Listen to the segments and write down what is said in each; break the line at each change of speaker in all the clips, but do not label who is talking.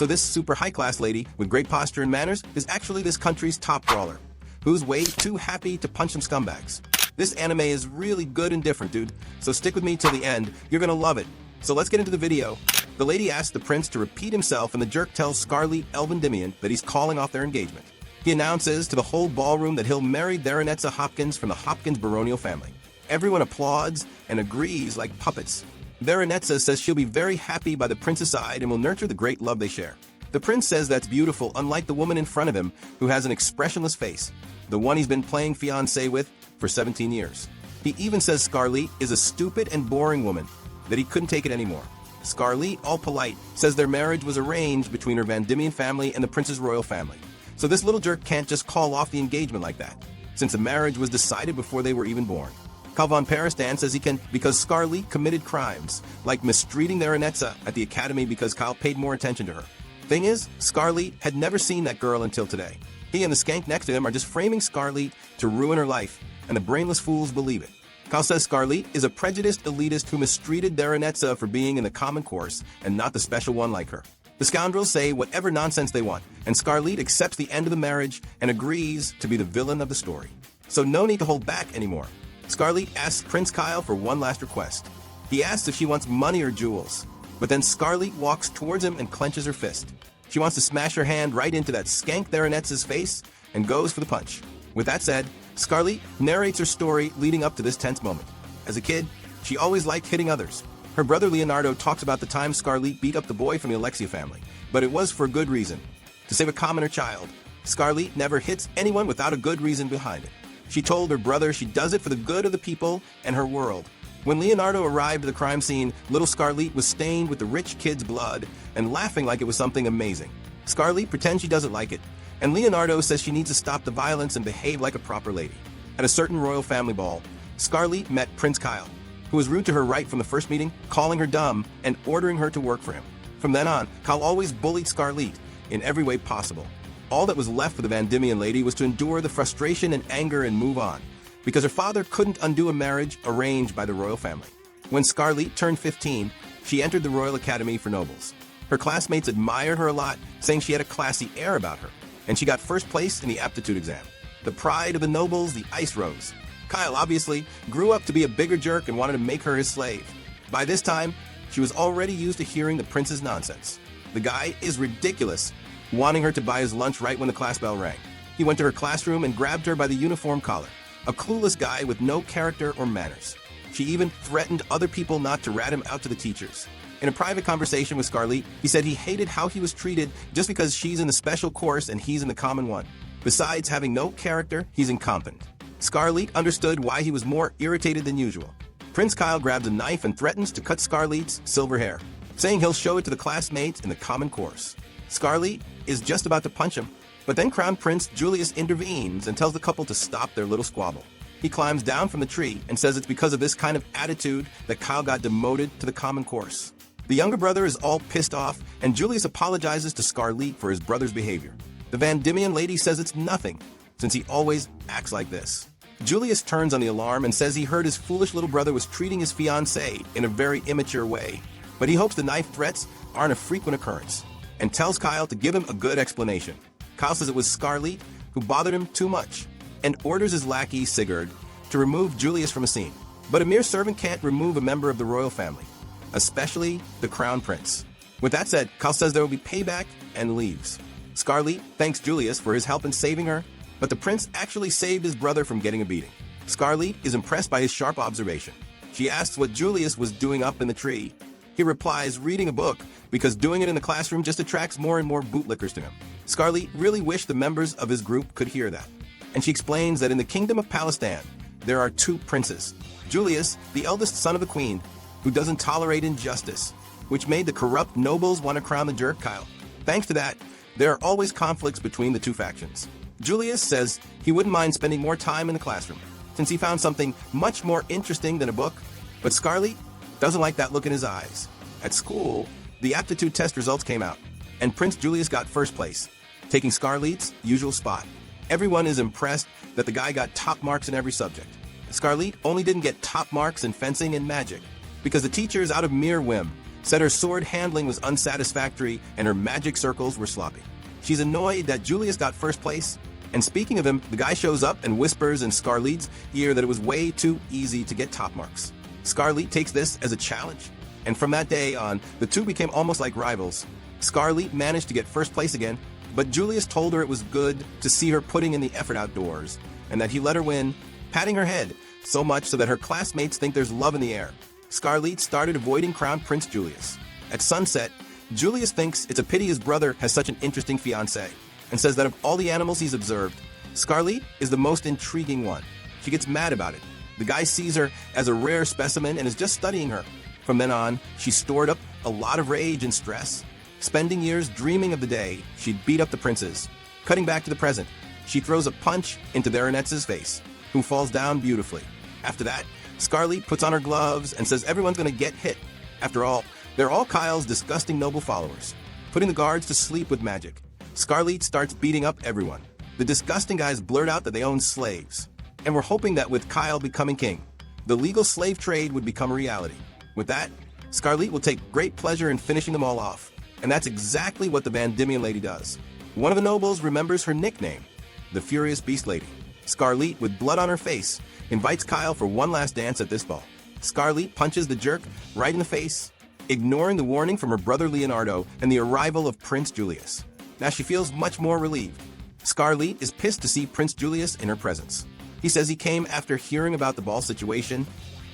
So this super high-class lady with great posture and manners is actually this country's top brawler, who's way too happy to punch some scumbags. This anime is really good and different, dude, so stick with me till the end. You're gonna love it. So let's get into the video. The lady asks the prince to repeat himself, and the jerk tells Scarlet Elvendimian that he's calling off their engagement. He announces to the whole ballroom that he'll marry Theronetsa Hopkins from the Hopkins baronial family. Everyone applauds and agrees like puppets. Theronetsa says she'll be very happy by the prince's side and will nurture the great love they share. The prince says that's beautiful, unlike the woman in front of him, who has an expressionless face, the one he's been playing fiancé with for 17 years. He even says Scarlet is a stupid and boring woman, that he couldn't take it anymore. Scarlet, all polite, says their marriage was arranged between her Vandimian family and the prince's royal family. So this little jerk can't just call off the engagement like that, since the marriage was decided before they were even born. Cal von Paristan says he can because Scarlet committed crimes, like mistreating Theronetsa at the academy because Cal paid more attention to her. Thing is, Scarlet had never seen that girl until today. He and the skank next to him are just framing Scarlet to ruin her life, and the brainless fools believe it. Cal says Scarlet is a prejudiced elitist who mistreated Theronetsa for being in the common course and not the special one like her. The scoundrels say whatever nonsense they want, and Scarlet accepts the end of the marriage and agrees to be the villain of the story. So no need to hold back anymore. Scarlet asks Prince Kyle for one last request. He asks if she wants money or jewels, but then Scarlet walks towards him and clenches her fist. She wants to smash her hand right into that skank Theronetsa's face and goes for the punch. With that said, Scarlet narrates her story leading up to this tense moment. As a kid, she always liked hitting others. Her brother Leonardo talks about the time Scarlet beat up the boy from the Alexia family, but it was for good reason. To save a commoner child, Scarlet never hits anyone without a good reason behind it. She told her brother she does it for the good of the people and her world. When Leonardo arrived at the crime scene, little Scarlet was stained with the rich kid's blood and laughing like it was something amazing. Scarlet pretends she doesn't like it, and Leonardo says she needs to stop the violence and behave like a proper lady. At a certain royal family ball, Scarlet met Prince Kyle, who was rude to her right from the first meeting, calling her dumb and ordering her to work for him. From then on, Kyle always bullied Scarlet in every way possible. All that was left for the Vandimian lady was to endure the frustration and anger and move on, because her father couldn't undo a marriage arranged by the royal family. When Scarlet turned 15, she entered the Royal Academy for Nobles. Her classmates admired her a lot, saying she had a classy air about her, and she got first place in the aptitude exam. The pride of the nobles, the Ice Rose. Kyle obviously grew up to be a bigger jerk and wanted to make her his slave. By this time, she was already used to hearing the prince's nonsense. The guy is ridiculous, wanting her to buy his lunch right when the class bell rang. He went to her classroom and grabbed her by the uniform collar. A clueless guy with no character or manners. She even threatened other people not to rat him out to the teachers. In a private conversation with Scarlet, he said he hated how he was treated just because she's in the special course and he's in the common one. Besides having no character, he's incompetent. Scarlet understood why he was more irritated than usual. Prince Kyle grabs a knife and threatens to cut Scarlet's silver hair, saying he'll show it to the classmates in the common course. Scarlet is just about to punch him, but then Crown Prince Julius intervenes and tells the couple to stop their little squabble. He climbs down from the tree and says it's because of this kind of attitude that Kyle got demoted to the common course. The younger brother is all pissed off, and Julius apologizes to Scarlet for his brother's behavior. The Vandimian lady says it's nothing, since he always acts like this. Julius turns on the alarm and says he heard his foolish little brother was treating his fiancée in a very immature way, but he hopes the knife threats aren't a frequent occurrence, and tells Kyle to give him a good explanation. Kyle says it was Scarlet who bothered him too much, and orders his lackey, Sigurd, to remove Julius from a scene. But a mere servant can't remove a member of the royal family, especially the crown prince. With that said, Kyle says there will be payback and leaves. Scarlet thanks Julius for his help in saving her, but the prince actually saved his brother from getting a beating. Scarlet is impressed by his sharp observation. She asks what Julius was doing up in the tree. He replies reading a book, because doing it in the classroom just attracts more and more bootlickers to him. Scarlet really wished the members of his group could hear that. And she explains that in the kingdom of Palestine, there are two princes. Julius, the eldest son of the queen, who doesn't tolerate injustice, which made the corrupt nobles want to crown the jerk Kyle. Thanks to that, there are always conflicts between the two factions. Julius says he wouldn't mind spending more time in the classroom, since he found something much more interesting than a book, but Scarlet doesn't like that look in his eyes. At school, the aptitude test results came out, and Prince Julius got first place, taking Scarlet's usual spot. Everyone is impressed that the guy got top marks in every subject. Scarlet only didn't get top marks in fencing and magic, because the teachers, out of mere whim, said her sword handling was unsatisfactory and her magic circles were sloppy. She's annoyed that Julius got first place. And speaking of him, the guy shows up and whispers in Scarlet's ear that it was way too easy to get top marks. Scarlet takes this as a challenge, and from that day on, the two became almost like rivals. Scarlet managed to get first place again, but Julius told her it was good to see her putting in the effort outdoors, and that he let her win, patting her head, so much so that her classmates think there's love in the air. Scarlet started avoiding Crown Prince Julius. At sunset, Julius thinks it's a pity his brother has such an interesting fiancée, and says that of all the animals he's observed, Scarlet is the most intriguing one. She gets mad about it. The guy sees her as a rare specimen and is just studying her. From then on, she stored up a lot of rage and stress, spending years dreaming of the day she'd beat up the princes. Cutting back to the present, she throws a punch into Baronet's face, who falls down beautifully. After that, Scarlet puts on her gloves and says everyone's going to get hit. After all, they're all Kyle's disgusting noble followers, putting the guards to sleep with magic. Scarlet starts beating up everyone. The disgusting guys blurt out that they own slaves, and we're hoping that with Kyle becoming king, the legal slave trade would become a reality. With that, Scarlet will take great pleasure in finishing them all off, and that's exactly what the Van Diemen lady does. One of the nobles remembers her nickname, the Furious Beast Lady. Scarlet, with blood on her face, invites Kyle for one last dance at this ball. Scarlet punches the jerk right in the face, ignoring the warning from her brother Leonardo and the arrival of Prince Julius. Now she feels much more relieved. Scarlet is pissed to see Prince Julius in her presence. He says he came after hearing about the ball situation,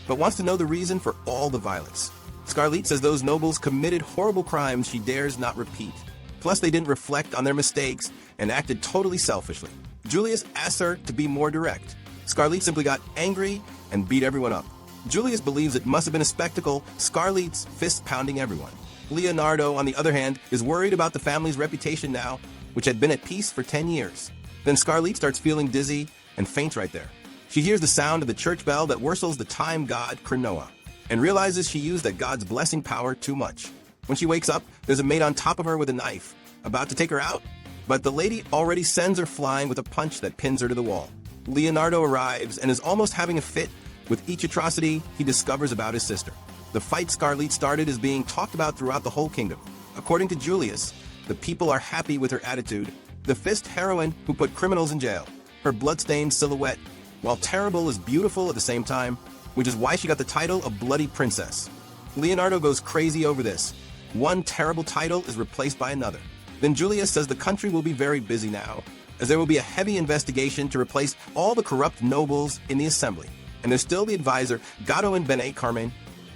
but wants to know the reason for all the violence. Scarlet says those nobles committed horrible crimes she dares not repeat. Plus, they didn't reflect on their mistakes and acted totally selfishly. Julius asks her to be more direct. Scarlet simply got angry and beat everyone up. Julius believes it must have been a spectacle, Scarlet's fist pounding everyone. Leonardo, on the other hand, is worried about the family's reputation now, which had been at peace for 10 years. Then Scarlet starts feeling dizzy and faints right there. She hears the sound of the church bell that whistles the time god Cronoa, and realizes she used that god's blessing power too much. When she wakes up, there's a maid on top of her with a knife, about to take her out, but the lady already sends her flying with a punch that pins her to the wall. Leonardo arrives and is almost having a fit with each atrocity he discovers about his sister. The fight Scarlet started is being talked about throughout the whole kingdom. According to Julius, the people are happy with her attitude, the fist heroine who put criminals in jail, her bloodstained silhouette, while terrible is beautiful at the same time, which is why she got the title of Bloody Princess. Leonardo goes crazy over this. One terrible title is replaced by another. Then Julius says the country will be very busy now, as there will be a heavy investigation to replace all the corrupt nobles in the assembly. And there's still the advisor, Gatto and Benet Carmen,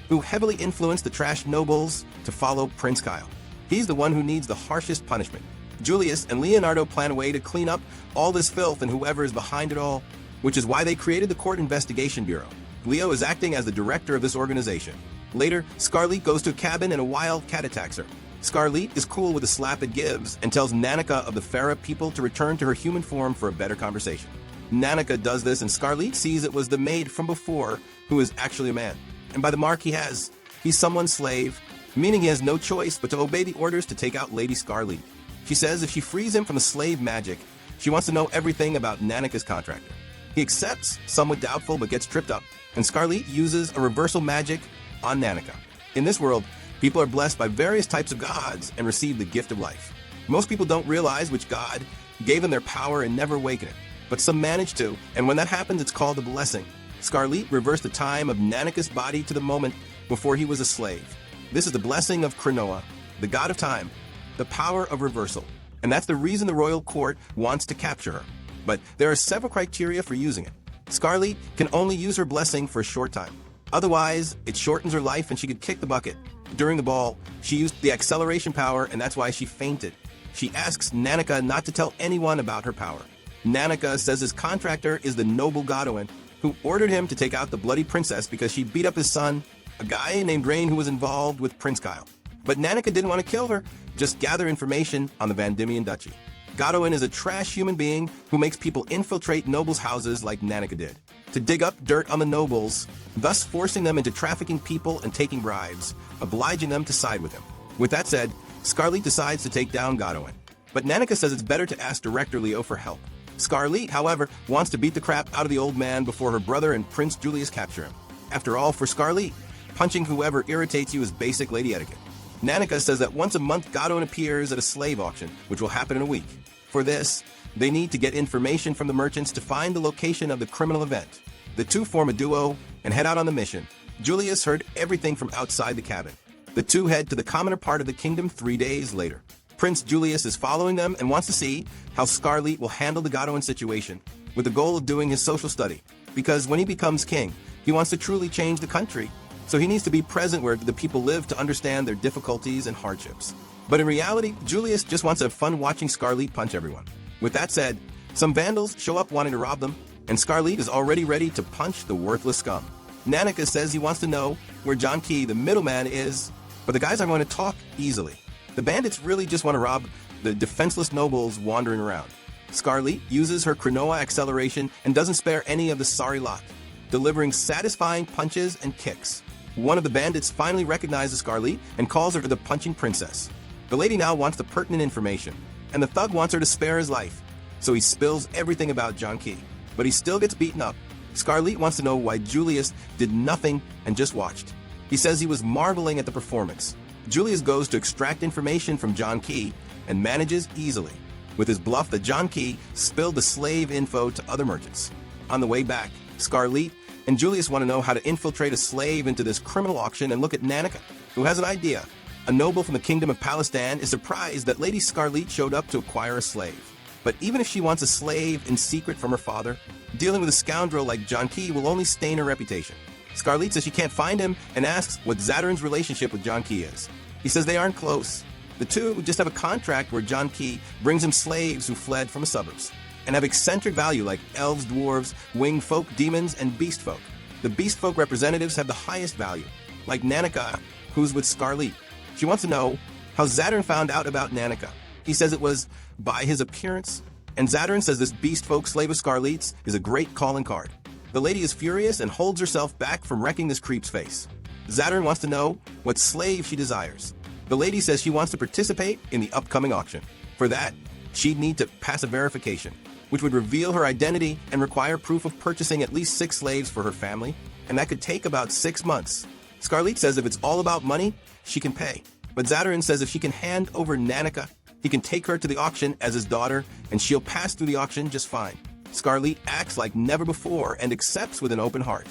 who heavily influenced the trash nobles to follow Prince Kyle. He's the one who needs the harshest punishment. Julius and Leonardo plan a way to clean up all this filth and whoever is behind it all, which is why they created the Court Investigation Bureau. Leo is acting as the director of this organization. Later, Scarlet goes to a cabin and a wild cat attacks her. Scarlet is cool with the slap it gives and tells Nanika of the Farah people to return to her human form for a better conversation. Nanika does this and Scarlet sees it was the maid from before who is actually a man. And by the mark he has, he's someone's slave, meaning he has no choice but to obey the orders to take out Lady Scarlet. She says if she frees him from the slave magic, she wants to know everything about Nanika's contractor. He accepts, somewhat doubtful, but gets tripped up, and Scarlet uses a reversal magic on Nanika. In this world, people are blessed by various types of gods and receive the gift of life. Most people don't realize which god gave them their power and never awaken it, but some manage to, and when that happens, it's called a blessing. Scarlet reversed the time of Nanika's body to the moment before he was a slave. This is the blessing of Cronoa, the god of time, the power of reversal, and that's the reason the royal court wants to capture her. But there are several criteria for using it. Scarlet can only use her blessing for a short time. Otherwise, it shortens her life and she could kick the bucket. During the ball, she used the acceleration power and that's why she fainted. She asks Nanika not to tell anyone about her power. Nanika says his contractor is the noble Godwin, who ordered him to take out the bloody princess because she beat up his son, a guy named Rain who was involved with Prince Kyle. But Nanika didn't want to kill her, just gather information on the Van Diemen Duchy. Godwin is a trash human being who makes people infiltrate nobles' houses like Nanika did, to dig up dirt on the nobles, thus forcing them into trafficking people and taking bribes, obliging them to side with him. With that said, Scarlet decides to take down Godwin. But Nanika says it's better to ask Director Leo for help. Scarlet, however, wants to beat the crap out of the old man before her brother and Prince Julius capture him. After all, for Scarlet, Punching whoever irritates you is basic lady etiquette. Nanika says that once a month Godwin appears at a slave auction, which will happen in a week. For this, they need to get information from the merchants to find the location of the criminal event. The two form a duo and head out on the mission. Julius heard everything from outside the cabin. The two head to the commoner part of the kingdom 3 days later. Prince Julius is following them and wants to see how Scarlet will handle the Godwin situation, with the goal of doing his social study. Because when he becomes king, he wants to truly change the country. So he needs to be present where the people live to understand their difficulties and hardships. But in reality, Julius just wants to have fun watching Scarlet punch everyone. With that said, some vandals show up wanting to rob them, and Scarlet is already ready to punch the worthless scum. Nanika says he wants to know where John Key, the middleman, is, but the guys are going to talk easily. The bandits really just want to rob the defenseless nobles wandering around. Scarlet uses her Cronoa acceleration and doesn't spare any of the sorry lot, delivering satisfying punches and kicks. One of the bandits finally recognizes Scarlet and calls her the punching princess. The lady now wants the pertinent information, and the thug wants her to spare his life, so he spills everything about John Key. But he still gets beaten up. Scarlet wants to know why Julius did nothing and just watched. He says he was marveling at the performance. Julius goes to extract information from John Key and manages easily, with his bluff that John Key spilled the slave info to other merchants. On the way back, Scarlet and Julius want to know how to infiltrate a slave into this criminal auction and look at Nanika, who has an idea. A noble from the kingdom of Palestine is surprised that Lady Scarlet showed up to acquire a slave. But even if she wants a slave in secret from her father, dealing with a scoundrel like John Key will only stain her reputation. Scarlet says she can't find him and asks what Zadarin's relationship with John Key is. He says they aren't close. The two just have a contract where John Key brings him slaves who fled from the suburbs and have eccentric value like elves, dwarves, winged folk, demons, and beast folk. The beast folk representatives have the highest value, like Nanika, who's with Scarlet. She wants to know how Zadarin found out about Nanika. He says it was by his appearance, and Zadarin says this beast folk slave of Scarlet's is a great calling card. The lady is furious and holds herself back from wrecking this creep's face. Zadarin wants to know what slave she desires. The lady says she wants to participate in the upcoming auction. For that, she'd need to pass a verification, which would reveal her identity and require proof of purchasing at least 6 slaves for her family, and that could take about 6 months. Scarlet says if it's all about money, she can pay. But Zadarin says if she can hand over Nanika, he can take her to the auction as his daughter, and she'll pass through the auction just fine. Scarlet acts like never before and accepts with an open heart.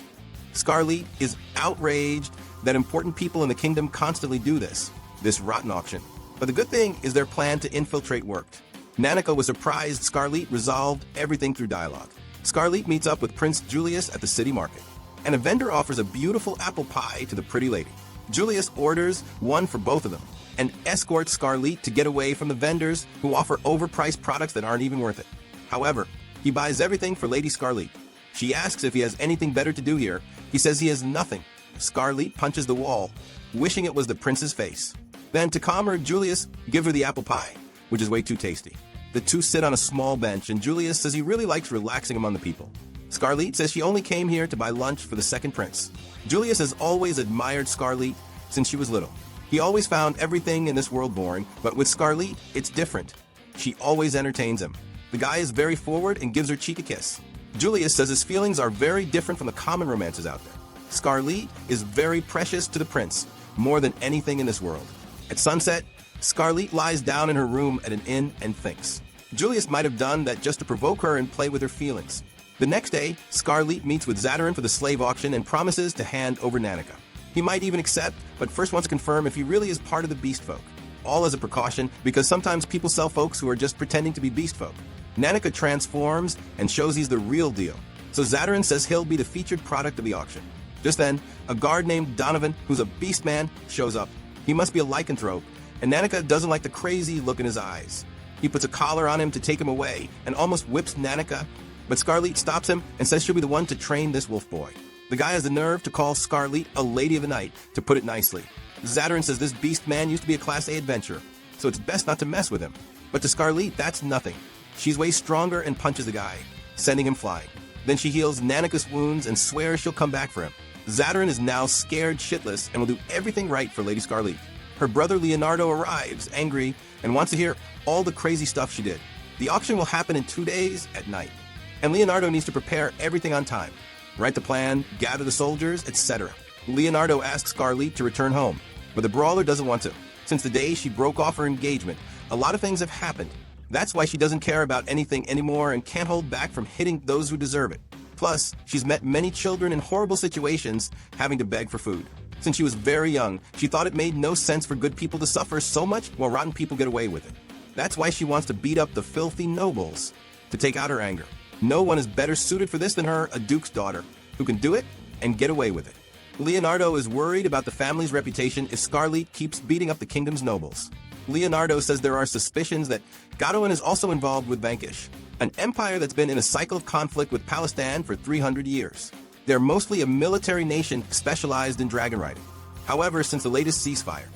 Scarlet is outraged that important people in the kingdom constantly do this rotten auction. But the good thing is their plan to infiltrate worked. Nanika was surprised Scarlet resolved everything through dialogue. Scarlet meets up with Prince Julius at the city market, and a vendor offers a beautiful apple pie to the pretty lady. Julius orders one for both of them and escorts Scarlet to get away from the vendors who offer overpriced products that aren't even worth it. However, he buys everything for Lady Scarlet. She asks if he has anything better to do here. He says he has nothing. Scarlet punches the wall, wishing it was the prince's face. Then, to calm her, Julius gives her the apple pie, which is way too tasty. The two sit on a small bench, and Julius says he really likes relaxing among the people. Scarlet says she only came here to buy lunch for the second prince. Julius has always admired Scarlet since she was little. He always found everything in this world boring, but with Scarlet, it's different. She always entertains him. The guy is very forward and gives her cheek a kiss. Julius says his feelings are very different from the common romances out there. Scarlet is very precious to the prince, more than anything in this world. At sunset, Scarlet lies down in her room at an inn and thinks. Julius might have done that just to provoke her and play with her feelings. The next day, Scarlet meets with Zadarin for the slave auction and promises to hand over Nanika. He might even accept, but first wants to confirm if he really is part of the beast folk. All as a precaution, because sometimes people sell folks who are just pretending to be beast folk. Nanika transforms and shows he's the real deal. So Zadarin says he'll be the featured product of the auction. Just then, a guard named Donovan, who's a beast man, shows up. He must be a lycanthrope, and Nanika doesn't like the crazy look in his eyes. He puts a collar on him to take him away and almost whips Nanika, but Scarlet stops him and says she'll be the one to train this wolf boy. The guy has the nerve to call Scarlet a lady of the night, to put it nicely. Zadarin says this beast man used to be a Class A adventurer, so it's best not to mess with him. But to Scarlet, that's nothing. She's way stronger and punches the guy, sending him flying. Then she heals Nanika's wounds and swears she'll come back for him. Zadarin is now scared shitless and will do everything right for Lady Scarlet. Her brother Leonardo arrives, angry, and wants to hear all the crazy stuff she did. The auction will happen in 2 days at night, and Leonardo needs to prepare everything on time. Write the plan, gather the soldiers, etc. Leonardo asks Scarlett to return home, but the brawler doesn't want to. Since the day she broke off her engagement, a lot of things have happened. That's why she doesn't care about anything anymore and can't hold back from hitting those who deserve it. Plus, she's met many children in horrible situations having to beg for food. Since she was very young, she thought it made no sense for good people to suffer so much while rotten people get away with it. That's why she wants to beat up the filthy nobles to take out her anger. No one is better suited for this than her, a duke's daughter, who can do it and get away with it. Leonardo is worried about the family's reputation if Scarlett keeps beating up the kingdom's nobles. Leonardo says there are suspicions that Godwin is also involved with Vanquish, an empire that's been in a cycle of conflict with Palestine for 300 years. They're mostly a military nation specialized in dragon riding. However, since the latest ceasefire,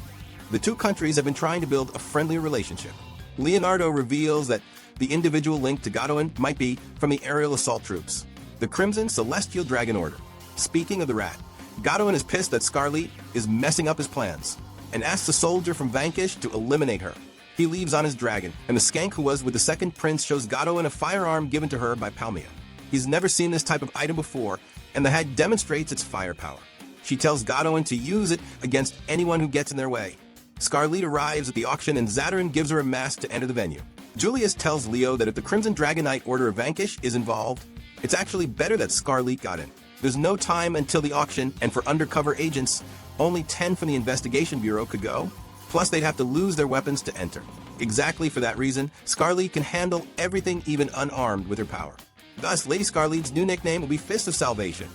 the two countries have been trying to build a friendly relationship. Leonardo reveals that the individual link to Godwin might be from the aerial assault troops, the Crimson Celestial Dragon Order. Speaking of the rat, Godwin is pissed that Scarlett is messing up his plans and asks a soldier from Vanquish to eliminate her. He leaves on his dragon, and the skank who was with the second prince shows Godwin a firearm given to her by Palmia. He's never seen this type of item before, and the hag demonstrates its firepower. She tells Godwin to use it against anyone who gets in their way. Scarlett arrives at the auction and Zadarin gives her a mask to enter the venue. Julius tells Leo that if the Crimson Dragonite Order of Vanquish is involved, it's actually better that Scarlett got in. There's no time until the auction, and for undercover agents, only 10 from the Investigation Bureau could go. Plus, they'd have to lose their weapons to enter. Exactly for that reason, Scarlett can handle everything even unarmed with her power. Thus, Lady Scarlett's new nickname will be Fist of Salvation.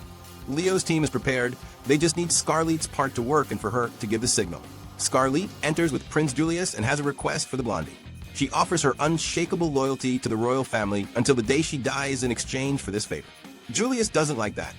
Leo's team is prepared, they just need Scarlett's part to work and for her to give the signal. Scarlett enters with Prince Julius and has a request for the blondie. She offers her unshakable loyalty to the royal family until the day she dies in exchange for this favor. Julius doesn't like that.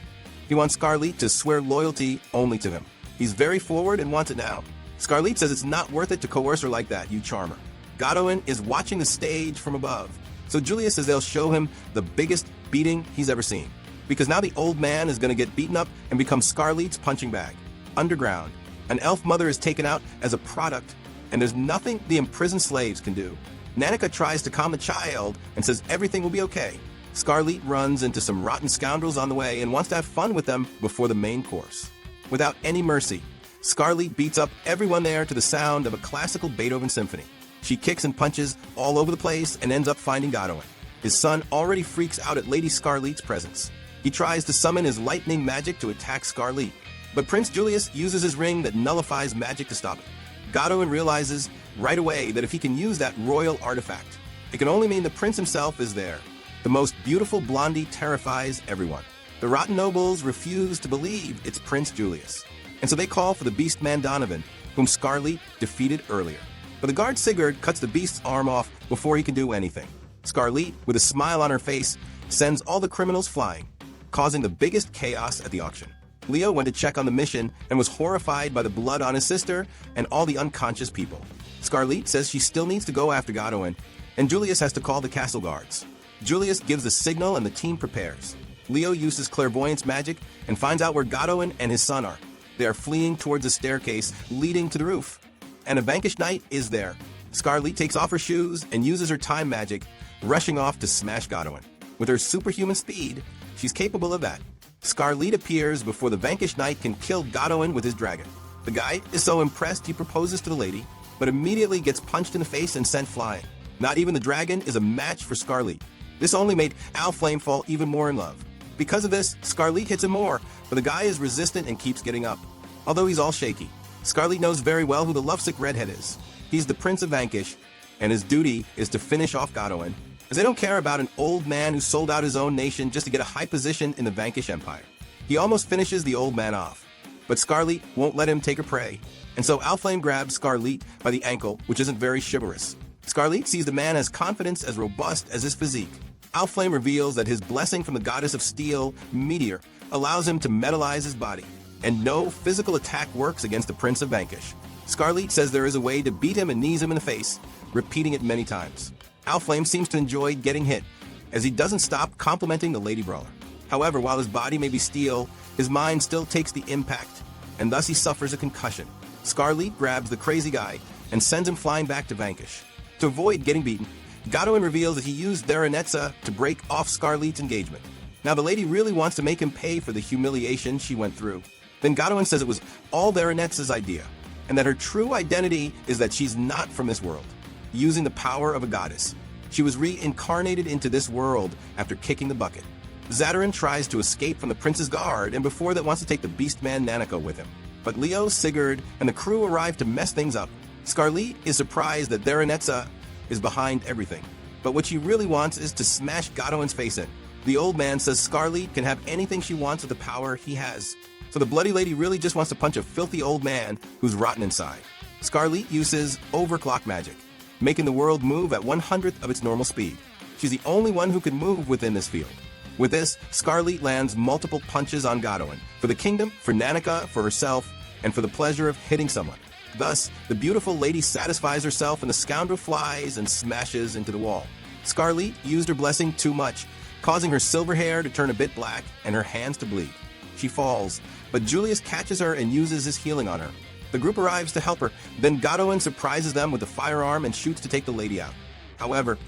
He wants Scarlett to swear loyalty only to him. He's very forward and wants it now. Scarlett says it's not worth it to coerce her like that, you charmer. Godwin is watching the stage from above. So Julius says they'll show him the biggest beating he's ever seen. Because now the old man is going to get beaten up and become Scarlett's punching bag. Underground, an elf mother is taken out as a product, and there's nothing the imprisoned slaves can do. Nanika tries to calm the child and says everything will be okay. Scarlett runs into some rotten scoundrels on the way and wants to have fun with them before the main course. Without any mercy, Scarlett beats up everyone there to the sound of a classical Beethoven symphony. She kicks and punches all over the place and ends up finding Godwin. His son already freaks out at Lady Scarlett's presence. He tries to summon his lightning magic to attack Scarlett, but Prince Julius uses his ring that nullifies magic to stop it. Godwin realizes right away that if he can use that royal artifact, it can only mean the prince himself is there. The most beautiful blondie terrifies everyone. The rotten nobles refuse to believe it's Prince Julius, and so they call for the beast man Donovan, whom Scarlett defeated earlier. But the guard Sigurd cuts the beast's arm off before he can do anything. Scarlett, with a smile on her face, sends all the criminals flying, causing the biggest chaos at the auction. Leo went to check on the mission and was horrified by the blood on his sister and all the unconscious people. Scarlett says she still needs to go after Godwin, and Julius has to call the castle guards. Julius gives the signal and the team prepares. Leo uses clairvoyance magic and finds out where Godwin and his son are. They are fleeing towards a staircase leading to the roof. And a vanquished knight is there. Scarlett takes off her shoes and uses her time magic, rushing off to smash Godwin. With her superhuman speed, she's capable of that. Scarlett appears before the vanquished knight can kill Godwin with his dragon. The guy is so impressed he proposes to the lady, but immediately gets punched in the face and sent flying. Not even the dragon is a match for Scarlett. This only made Alflame fall even more in love. Because of this, Scarlett hits him more, but the guy is resistant and keeps getting up. Although he's all shaky, Scarlett knows very well who the lovesick redhead is. He's the Prince of Vanquish, and his duty is to finish off Godwin, as they don't care about an old man who sold out his own nation just to get a high position in the Vanquish Empire. He almost finishes the old man off, but Scarlett won't let him take her prey, and so Alflame grabs Scarlett by the ankle, which isn't very chivalrous. Scarlett sees the man as confidence as robust as his physique. Alflame reveals that his blessing from the goddess of steel, Meteor, allows him to metalize his body, and no physical attack works against the Prince of Vanquish. Scarlett says there is a way to beat him and knees him in the face, repeating it many times. Alflame seems to enjoy getting hit, as he doesn't stop complimenting the Lady Brawler. However, while his body may be steel, his mind still takes the impact, and thus he suffers a concussion. Scarlett grabs the crazy guy and sends him flying back to Vanquish. To avoid getting beaten, Godwin reveals that he used Theronetza to break off Scarlett's engagement. Now the lady really wants to make him pay for the humiliation she went through. Then Godwin says it was all Veronezza's idea, and that her true identity is that she's not from this world. Using the power of a goddess, she was reincarnated into this world after kicking the bucket. Zadarin tries to escape from the prince's guard, and before that wants to take the beast man Nanako with him. But Leo, Sigurd, and the crew arrive to mess things up. Scarlet is surprised that Veronezza is behind everything. But what she really wants is to smash Godwin's face in. The old man says Scarlet can have anything she wants with the power he has. So the bloody lady really just wants to punch a filthy old man who's rotten inside. Scarlet uses overclock magic, making the world move at 1/100th of its normal speed. She's the only one who can move within this field. With this, Scarlet lands multiple punches on Godwin, for the kingdom, for Nanika, for herself, and for the pleasure of hitting someone. Thus, the beautiful lady satisfies herself and the scoundrel flies and smashes into the wall. Scarlet used her blessing too much, causing her silver hair to turn a bit black and her hands to bleed. She falls, but Julius catches her and uses his healing on her. The group arrives to help her, then Godwin surprises them with a firearm and shoots to take the lady out. However,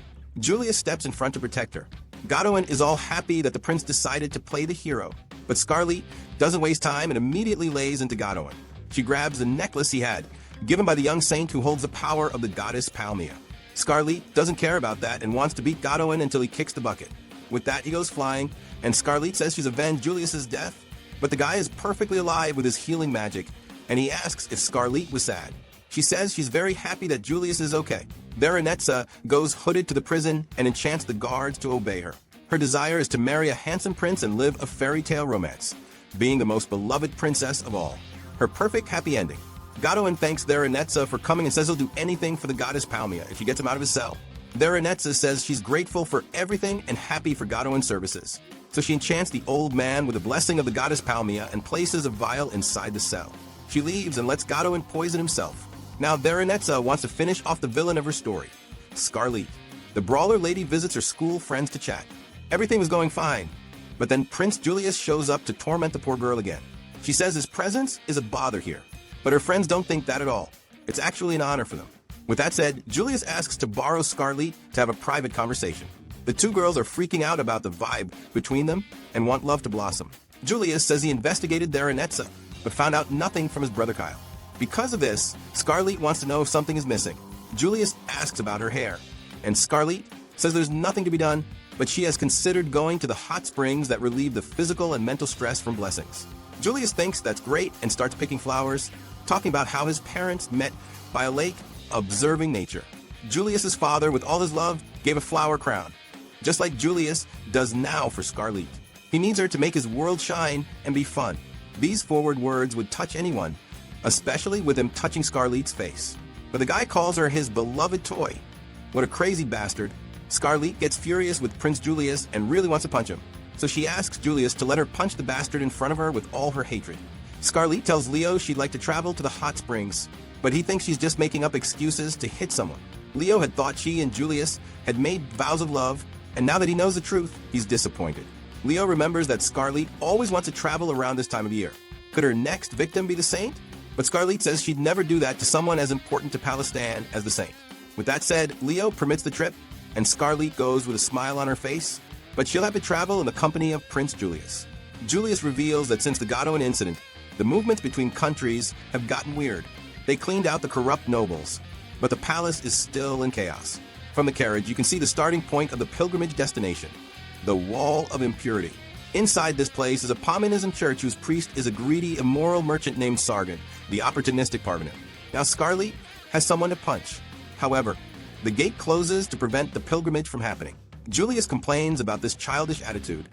Julius steps in front to protect her. Godwin is all happy that the prince decided to play the hero, but Scarlet doesn't waste time and immediately lays into Godwin. She grabs the necklace he had, given by the young saint who holds the power of the goddess Palmia. Scarlet doesn't care about that and wants to beat Godwin until he kicks the bucket. With that, he goes flying, and Scarlet says she's avenged Julius's death, but the guy is perfectly alive with his healing magic, and he asks if Scarlet was sad. She says she's very happy that Julius is okay. Veronezza goes hooded to the prison and enchants the guards to obey her. Her desire is to marry a handsome prince and live a fairy tale romance, being the most beloved princess of all. Her perfect happy ending. Godwin thanks Veronezza for coming and says he'll do anything for the goddess Palmia if she gets him out of his cell. Veronezza says she's grateful for everything and happy for Godwin's services. So she enchants the old man with the blessing of the goddess Palmia and places a vial inside the cell. She leaves and lets Godwin poison himself. Now Veronezza wants to finish off the villain of her story, Scarlet. The brawler lady visits her school friends to chat. Everything was going fine, but then Prince Julius shows up to torment the poor girl again. She says his presence is a bother here, but her friends don't think that at all. It's actually an honor for them. With that said, Julius asks to borrow Scarlet to have a private conversation. The two girls are freaking out about the vibe between them and want love to blossom. Julius says he investigated Veronezza, but found out nothing from his brother Kyle. Because of this, Scarlet wants to know if something is missing. Julius asks about her hair, and Scarlet says there's nothing to be done, but she has considered going to the hot springs that relieve the physical and mental stress from blessings. Julius thinks that's great and starts picking flowers, talking about how his parents met by a lake, observing nature. Julius's father, with all his love, gave a flower crown, just like Julius does now for Scarlet. He needs her to make his world shine and be fun. These forward words would touch anyone, especially with him touching Scarlet's face. But the guy calls her his beloved toy. What a crazy bastard. Scarlet gets furious with Prince Julius and really wants to punch him. So she asks Julius to let her punch the bastard in front of her with all her hatred. Scarlet tells Leo she'd like to travel to the hot springs, but he thinks she's just making up excuses to hit someone. Leo had thought she and Julius had made vows of love, and now that he knows the truth, he's disappointed. Leo remembers that Scarlet always wants to travel around this time of year. Could her next victim be the saint? But Scarlet says she'd never do that to someone as important to Palestine as the saint. With that said, Leo permits the trip, and Scarlet goes with a smile on her face, but she'll have to travel in the company of Prince Julius. Julius reveals that since the Godwin incident, the movements between countries have gotten weird. They cleaned out the corrupt nobles, but the palace is still in chaos. From the carriage, you can see the starting point of the pilgrimage destination, the Wall of Impurity. Inside this place is a Pominism church whose priest is a greedy, immoral merchant named Sargon, the opportunistic part of him. Now Scarlet has someone to punch. However, the gate closes to prevent the pilgrimage from happening. Julius complains about this childish attitude,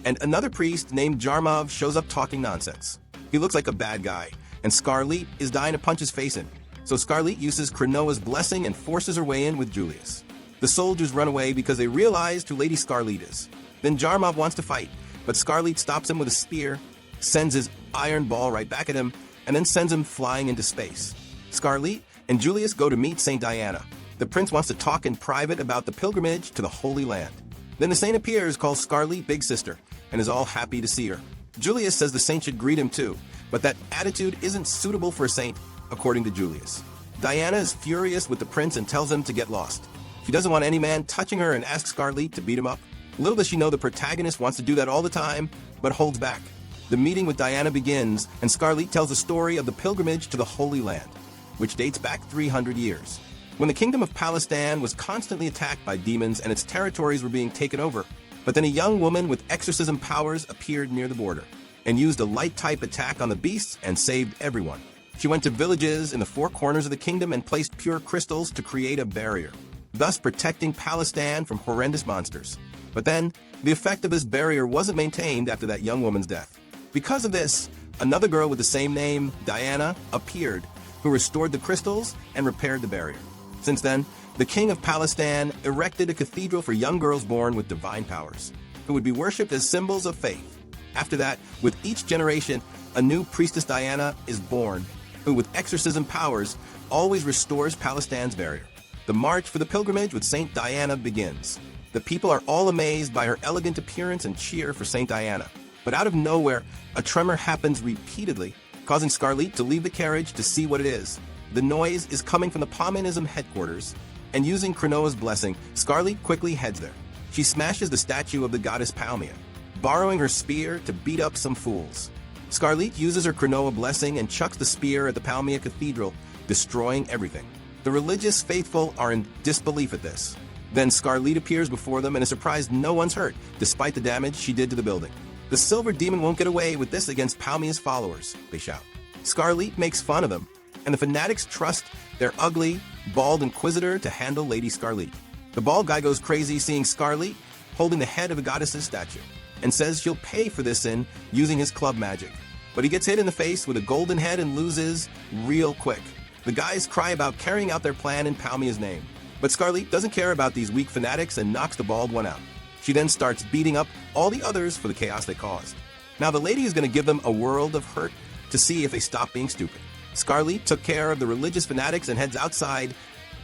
and another priest named Jarmov shows up talking nonsense. He looks like a bad guy, and Scarlet is dying to punch his face in. So Scarlet uses Krenoa's blessing and forces her way in with Julius. The soldiers run away because they realized who Lady Scarlet is. Then Jarmov wants to fight, but Scarlet stops him with a spear, sends his iron ball right back at him, and then sends him flying into space. Scarlet and Julius go to meet Saint Diana. The prince wants to talk in private about the pilgrimage to the Holy Land. Then the saint appears, calls Scarlet Big Sister, and is all happy to see her. Julius says the saint should greet him too, but that attitude isn't suitable for a saint, according to Julius. Diana is furious with the prince and tells him to get lost. She doesn't want any man touching her and asks Scarlet to beat him up. Little does she know the protagonist wants to do that all the time, but holds back. The meeting with Diana begins, and Scarlett tells the story of the pilgrimage to the Holy Land, which dates back 300 years. When the kingdom of Palestine was constantly attacked by demons and its territories were being taken over, but then a young woman with exorcism powers appeared near the border and used a light-type attack on the beasts and saved everyone. She went to villages in the four corners of the kingdom and placed pure crystals to create a barrier, thus protecting Palestine from horrendous monsters. But then, the effect of this barrier wasn't maintained after that young woman's death. Because of this, another girl with the same name, Diana, appeared, who restored the crystals and repaired the barrier. Since then, the king of Palestine erected a cathedral for young girls born with divine powers, who would be worshipped as symbols of faith. After that, with each generation, a new priestess Diana is born, who with exorcism powers always restores Palestine's barrier. The march for the pilgrimage with Saint Diana begins. The people are all amazed by her elegant appearance and cheer for Saint Diana. But out of nowhere, a tremor happens repeatedly, causing Scarlett to leave the carriage to see what it is. The noise is coming from the Palmianism headquarters, and using Cronoa's blessing, Scarlett quickly heads there. She smashes the statue of the goddess Palmia, borrowing her spear to beat up some fools. Scarlett uses her Cronoa blessing and chucks the spear at the Palmia Cathedral, destroying everything. The religious faithful are in disbelief at this. Then Scarlett appears before them and is surprised no one's hurt, despite the damage she did to the building. The silver demon won't get away with this against Palmia's followers, they shout. Scarlett makes fun of them, and the fanatics trust their ugly, bald inquisitor to handle Lady Scarlett. The bald guy goes crazy seeing Scarlett holding the head of a goddess's statue, and says she'll pay for this sin using his club magic. But he gets hit in the face with a golden head and loses real quick. The guys cry about carrying out their plan in Palmia's name. But Scarlett doesn't care about these weak fanatics and knocks the bald one out. She then starts beating up all the others for the chaos they caused. Now the lady is going to give them a world of hurt to see if they stop being stupid. Scarlett took care of the religious fanatics and heads outside,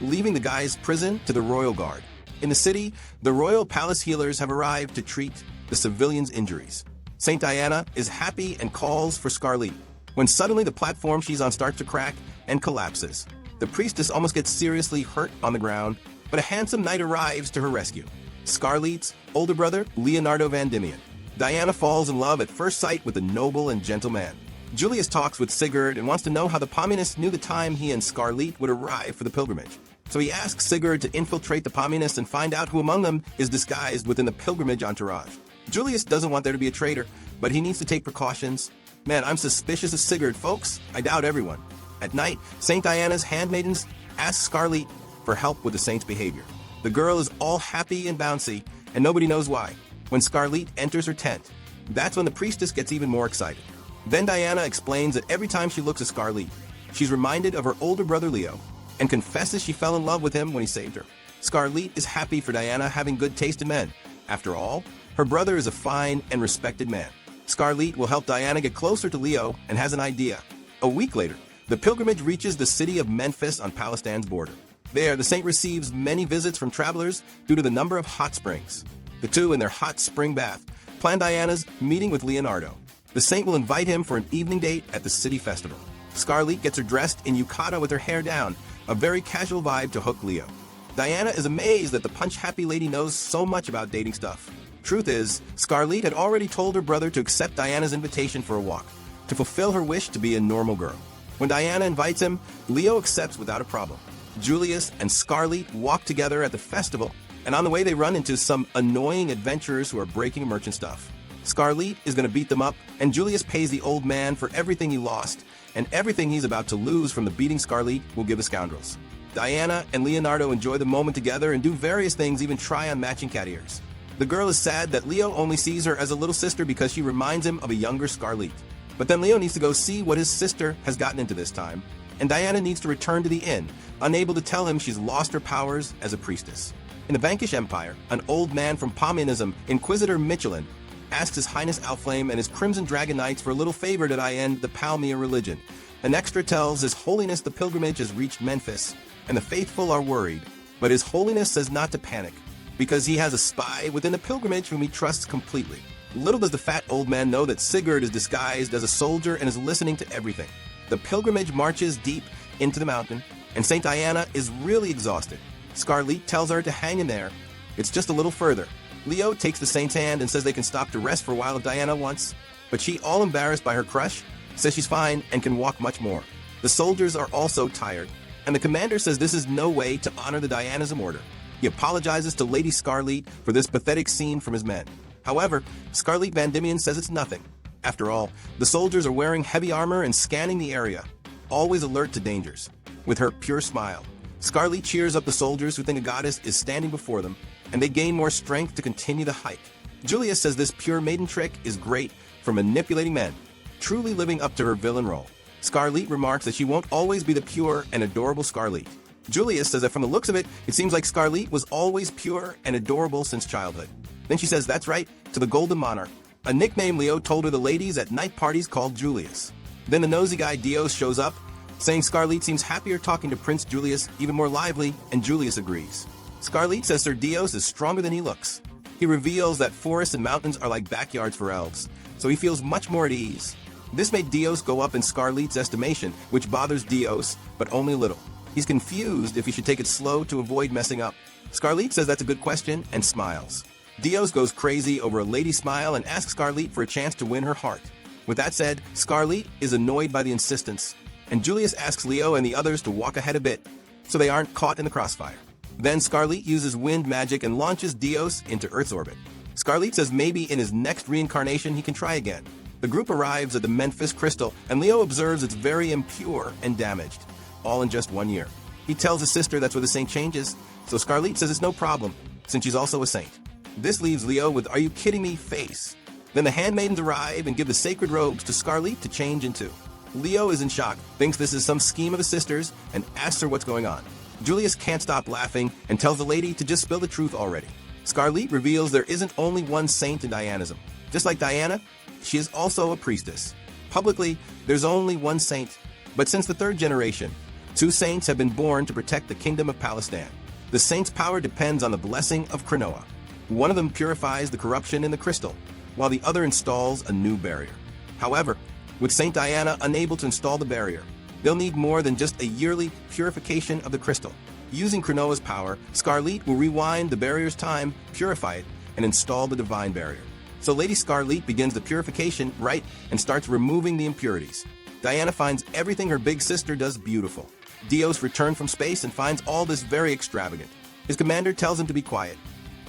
leaving the guys' prison to the royal guard. In the city, the royal palace healers have arrived to treat the civilians' injuries. Saint Diana is happy and calls for Scarlett, when suddenly the platform she's on starts to crack and collapses. The priestess almost gets seriously hurt on the ground, but a handsome knight arrives to her rescue. Scarlett's older brother, Leonardo Van Diemen. Diana falls in love at first sight with a noble and gentle man. Julius talks with Sigurd and wants to know how the Palmianists knew the time he and Scarlett would arrive for the pilgrimage. So he asks Sigurd to infiltrate the Palmianists and find out who among them is disguised within the pilgrimage entourage. Julius doesn't want there to be a traitor, but he needs to take precautions. Man, I'm suspicious of Sigurd, folks. I doubt everyone. At night, Saint Diana's handmaidens ask Scarlett for help with the saint's behavior. The girl is all happy and bouncy, and nobody knows why. When Scarlett enters her tent, that's when the priestess gets even more excited. Then Diana explains that every time she looks at Scarlett, she's reminded of her older brother Leo, and confesses she fell in love with him when he saved her. Scarlett is happy for Diana having good taste in men. After all, her brother is a fine and respected man. Scarlett will help Diana get closer to Leo and has an idea. A week later, the pilgrimage reaches the city of Memphis on Palestine's border. There, the saint receives many visits from travelers due to the number of hot springs. The two, in their hot spring bath, plan Diana's meeting with Leonardo. The saint will invite him for an evening date at the city festival. Scarlett gets her dressed in yukata with her hair down, a very casual vibe to hook Leo. Diana is amazed that the punch-happy lady knows so much about dating stuff. Truth is, Scarlett had already told her brother to accept Diana's invitation for a walk, to fulfill her wish to be a normal girl. When Diana invites him, Leo accepts without a problem. Julius and Scarlett walk together at the festival, and on the way they run into some annoying adventurers who are breaking merchant stuff. Scarlett is going to beat them up, and Julius pays the old man for everything he lost, and everything he's about to lose from the beating Scarlett will give the scoundrels. Diana and Leonardo enjoy the moment together and do various things, even try on matching cat ears. The girl is sad that Leo only sees her as a little sister because she reminds him of a younger Scarlett. But then Leo needs to go see what his sister has gotten into this time, and Diana needs to return to the inn, unable to tell him she's lost her powers as a priestess. In the Vanquish Empire, an old man from Palmianism, Inquisitor Michelin, asks His Highness Alflame and his Crimson Dragon Knights for a little favor that I end the Palmia religion. An extra tells His Holiness the pilgrimage has reached Memphis, and the faithful are worried, but His Holiness says not to panic, because he has a spy within the pilgrimage whom he trusts completely. Little does the fat old man know that Sigurd is disguised as a soldier and is listening to everything. The pilgrimage marches deep into the mountain, and Saint Diana is really exhausted. Scarlett tells her to hang in there. It's just a little further. Leo takes the saint's hand and says they can stop to rest for a while if Diana wants. but she, all embarrassed by her crush, says she's fine and can walk much more. The soldiers are also tired, and the commander says this is no way to honor the Dianism order. He apologizes to Lady Scarlet for this pathetic scene from his men. However, Scarlet Van Diemen says it's nothing. After all, the soldiers are wearing heavy armor and scanning the area, always alert to dangers. With her pure smile, Scarlet cheers up the soldiers who think a goddess is standing before them, and they gain more strength to continue the hike. Julius says this pure maiden trick is great for manipulating men, truly living up to her villain role. Scarlet remarks that she won't always be the pure and adorable Scarlet. Julius says that from the looks of it, it seems like Scarlet was always pure and adorable since childhood. Then she says that's right to the Golden Monarch, a nickname Leo told her the ladies at night parties called Julius. Then the nosy guy Dios shows up, saying Scarlet seems happier talking to Prince Julius, even more lively, and Julius agrees. Scarlet says Sir Dios is stronger than he looks. He reveals that forests and mountains are like backyards for elves, so he feels much more at ease. This made Dios go up in Scarlet's estimation, which bothers Dios, but only a little. He's confused if he should take it slow to avoid messing up. Scarlet says that's a good question and smiles. Dios goes crazy over a lady's smile and asks Scarlet for a chance to win her heart. With that said, Scarlet is annoyed by the insistence, and Julius asks Leo and the others to walk ahead a bit so they aren't caught in the crossfire. Then Scarlet uses wind magic and launches Dios into Earth's orbit. Scarlet says maybe in his next reincarnation he can try again. The group arrives at the Memphis crystal, and Leo observes it's very impure and damaged, all in just 1 year. He tells his sister that's where the saint changes, so Scarlet says it's no problem, since she's also a saint. This leaves Leo with "are you kidding me" face. Then the handmaidens arrive and give the sacred robes to Scarlet to change into. Leo is in shock, thinks this is some scheme of the sisters, and asks her what's going on. Julius can't stop laughing and tells the lady to just spill the truth already. Scarlet reveals there isn't only one saint in Dianism. Just like Diana, she is also a priestess. Publicly, there's only one saint, but since the third generation, 2 saints have been born to protect the kingdom of Palestine. The saint's power depends on the blessing of Cronoa. One of them purifies the corruption in the crystal, while the other installs a new barrier. However, with Saint Diana unable to install the barrier, they'll need more than just a yearly purification of the crystal. Using Cronoa's power, Scarlet will rewind the barrier's time, purify it, and install the divine barrier. So Lady Scarlet begins the purification rite and starts removing the impurities. Diana finds everything her big sister does beautiful. Dios returns from space and finds all this very extravagant. His commander tells him to be quiet,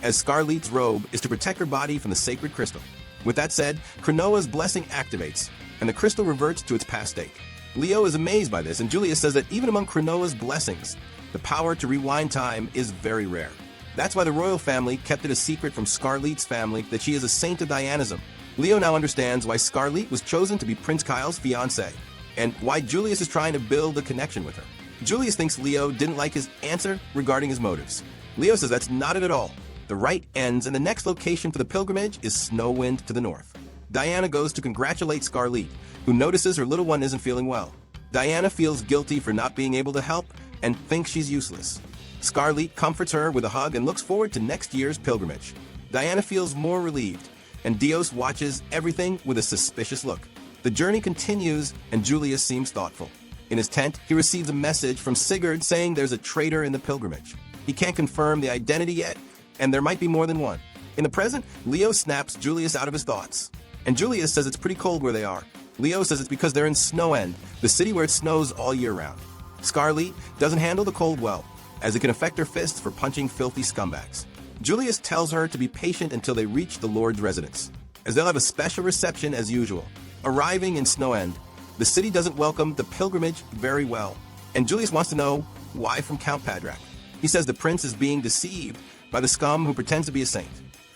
as Scarlet's robe is to protect her body from the sacred crystal. With that said, Cronoa's blessing activates, and the crystal reverts to its past state. Leo is amazed by this, and Julius says that even among Cronoa's blessings, the power to rewind time is very rare. That's why the royal family kept it a secret from Scarlet's family that she is a saint of Dianism. Leo now understands why Scarlet was chosen to be Prince Kyle's fiancée, and why Julius is trying to build a connection with her. Julius thinks Leo didn't like his answer regarding his motives. Leo says that's not it at all. The rite ends, and the next location for the pilgrimage is Snowwind to the north. Diana goes to congratulate Scarlet, who notices her little one isn't feeling well. Diana feels guilty for not being able to help and thinks she's useless. Scarlet comforts her with a hug and looks forward to next year's pilgrimage. Diana feels more relieved, and Dios watches everything with a suspicious look. The journey continues, and Julius seems thoughtful. In his tent, he receives a message from Sigurd saying there's a traitor in the pilgrimage. He can't confirm the identity yet, and there might be more than one. In the present, Leo snaps Julius out of his thoughts, and Julius says it's pretty cold where they are. Leo says it's because they're in Snowend, the city where it snows all year round. Scarlet doesn't handle the cold well, as it can affect her fists for punching filthy scumbags. Julius tells her to be patient until they reach the Lord's residence, as they'll have a special reception as usual. Arriving in Snowend, the city doesn't welcome the pilgrimage very well, and Julius wants to know why from Count Padrak. He says the prince is being deceived by the scum who pretends to be a saint.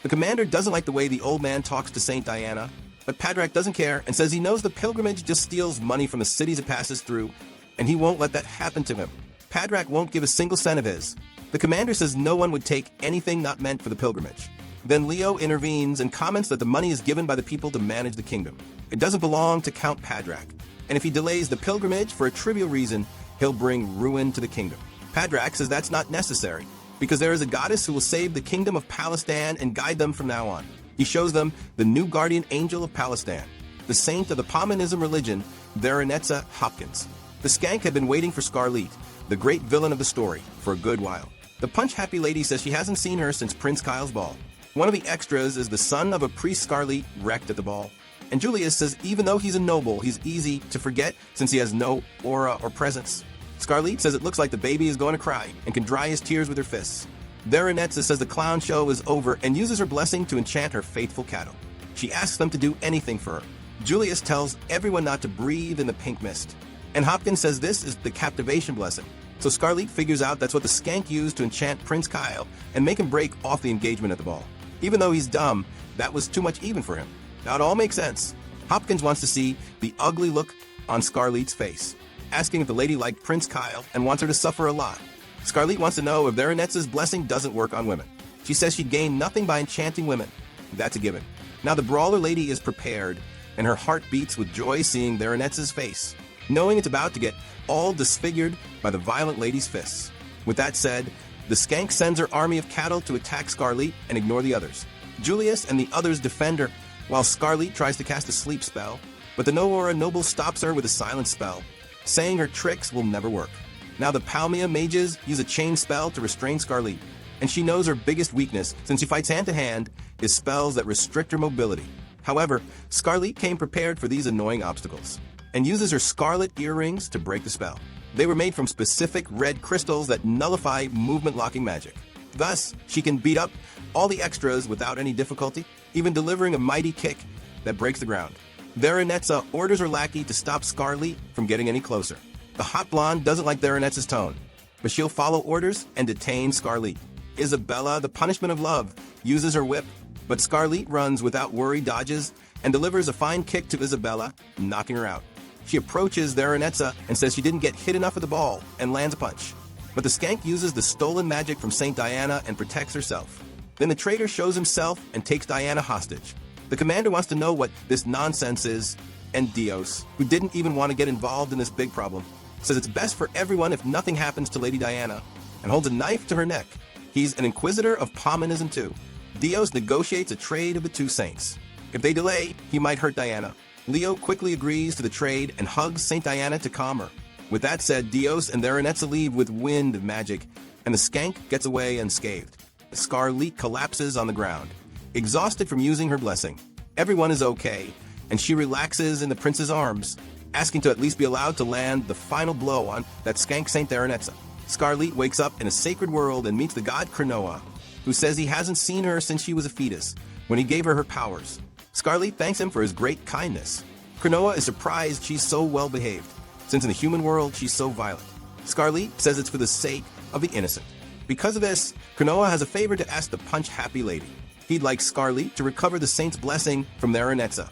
The commander doesn't like the way the old man talks to Saint Diana, but Padrak doesn't care and says he knows the pilgrimage just steals money from the cities it passes through, and he won't let that happen to him. Padrak won't give a single cent of his. The commander says no one would take anything not meant for the pilgrimage. Then Leo intervenes and comments that the money is given by the people to manage the kingdom. It doesn't belong to Count Padrak, and if he delays the pilgrimage for a trivial reason, he'll bring ruin to the kingdom. Padrak says that's not necessary, because there is a goddess who will save the kingdom of Palestine and guide them from now on. He shows them the new guardian angel of Palestine, the saint of the Pomanism religion, Veronetza Hopkins. The skank had been waiting for Scarlet, the great villain of the story, for a good while. The punch-happy lady says she hasn't seen her since Prince Kyle's ball. One of the extras is the son of a priest Scarlet wrecked at the ball. And Julius says even though he's a noble, he's easy to forget since he has no aura or presence. Scarlett says it looks like the baby is going to cry and can dry his tears with her fists. Veronesa says the clown show is over and uses her blessing to enchant her faithful cattle. She asks them to do anything for her. Julius tells everyone not to breathe in the pink mist. And Hopkins says this is the captivation blessing. So Scarlett figures out that's what the skank used to enchant Prince Kyle and make him break off the engagement at the ball. Even though he's dumb, that was too much even for him. Now it all makes sense. Hopkins wants to see the ugly look on Scarlett's face, asking if the lady liked Prince Kyle and wants her to suffer a lot. Scarlett wants to know if Veronesa's blessing doesn't work on women. She says she'd gain nothing by enchanting women. That's a given. Now the brawler lady is prepared, and her heart beats with joy seeing Veronesa's face, knowing it's about to get all disfigured by the violent lady's fists. With that said, the skank sends her army of cattle to attack Scarlett and ignore the others. Julius and the others defend her, while Scarlett tries to cast a sleep spell, but the No-Aura noble stops her with a silent spell, saying her tricks will never work. Now the Palmia mages use a chain spell to restrain Scarlett, and she knows her biggest weakness, since she fights hand-to-hand, is spells that restrict her mobility. However, Scarlett came prepared for these annoying obstacles, and uses her scarlet earrings to break the spell. They were made from specific red crystals that nullify movement-locking magic. Thus, she can beat up all the extras without any difficulty, even delivering a mighty kick that breaks the ground. Veronesa orders her lackey to stop Scarlett from getting any closer. The hot blonde doesn't like Veronesa's tone, but she'll follow orders and detain Scarlett. Isabella, the punishment of love, uses her whip, but Scarlett runs without worry, dodges, and delivers a fine kick to Isabella, knocking her out. She approaches Veronesa and says she didn't get hit enough of the ball and lands a punch. But the skank uses the stolen magic from Saint Diana and protects herself. Then the traitor shows himself and takes Diana hostage. The commander wants to know what this nonsense is, and Dios, who didn't even want to get involved in this big problem, says it's best for everyone if nothing happens to Lady Diana, and holds a knife to her neck. He's an inquisitor of Palmanism too. Dios negotiates a trade of the two saints. If they delay, he might hurt Diana. Leo quickly agrees to the trade and hugs Saint Diana to calm her. With that said, Dios and Veronesa leave with wind magic, and the skank gets away unscathed. Scarlett collapses on the ground, exhausted from using her blessing. Everyone is okay, and she relaxes in the prince's arms, asking to at least be allowed to land the final blow on that skank Saint Veronesa. Scarlett wakes up in a sacred world and meets the god Cronoa, who says he hasn't seen her since she was a fetus, when he gave her her powers. Scarlett thanks him for his great kindness. Cronoa is surprised she's so well behaved, since in the human world she's so violent. Scarlett says it's for the sake of the innocent. Because of this, Cronoa has a favor to ask the punch-happy lady. He'd like Scarlett to recover the saint's blessing from Veronesa,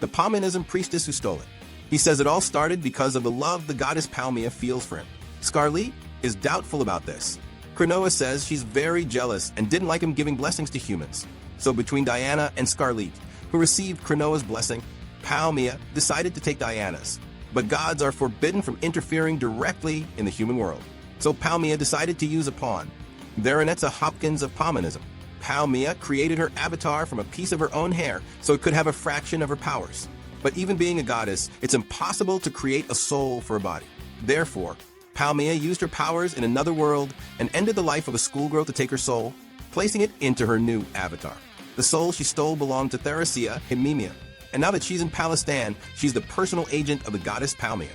the Palmanism priestess who stole it. He says it all started because of the love the goddess Palmia feels for him. Scarlett is doubtful about this. Cronoa says she's very jealous and didn't like him giving blessings to humans. So between Diana and Scarlett, who received Cronoa's blessing, Palmia decided to take Diana's. But gods are forbidden from interfering directly in the human world. So Palmia decided to use a pawn, Veronesa Hopkins of Palmanism. Palmia created her avatar from a piece of her own hair so it could have a fraction of her powers. But even being a goddess, it's impossible to create a soul for a body. Therefore, Palmia used her powers in another world and ended the life of a schoolgirl to take her soul, placing it into her new avatar. The soul she stole belonged to Theresia Himemia, and now that she's in Palestine, she's the personal agent of the goddess Palmia.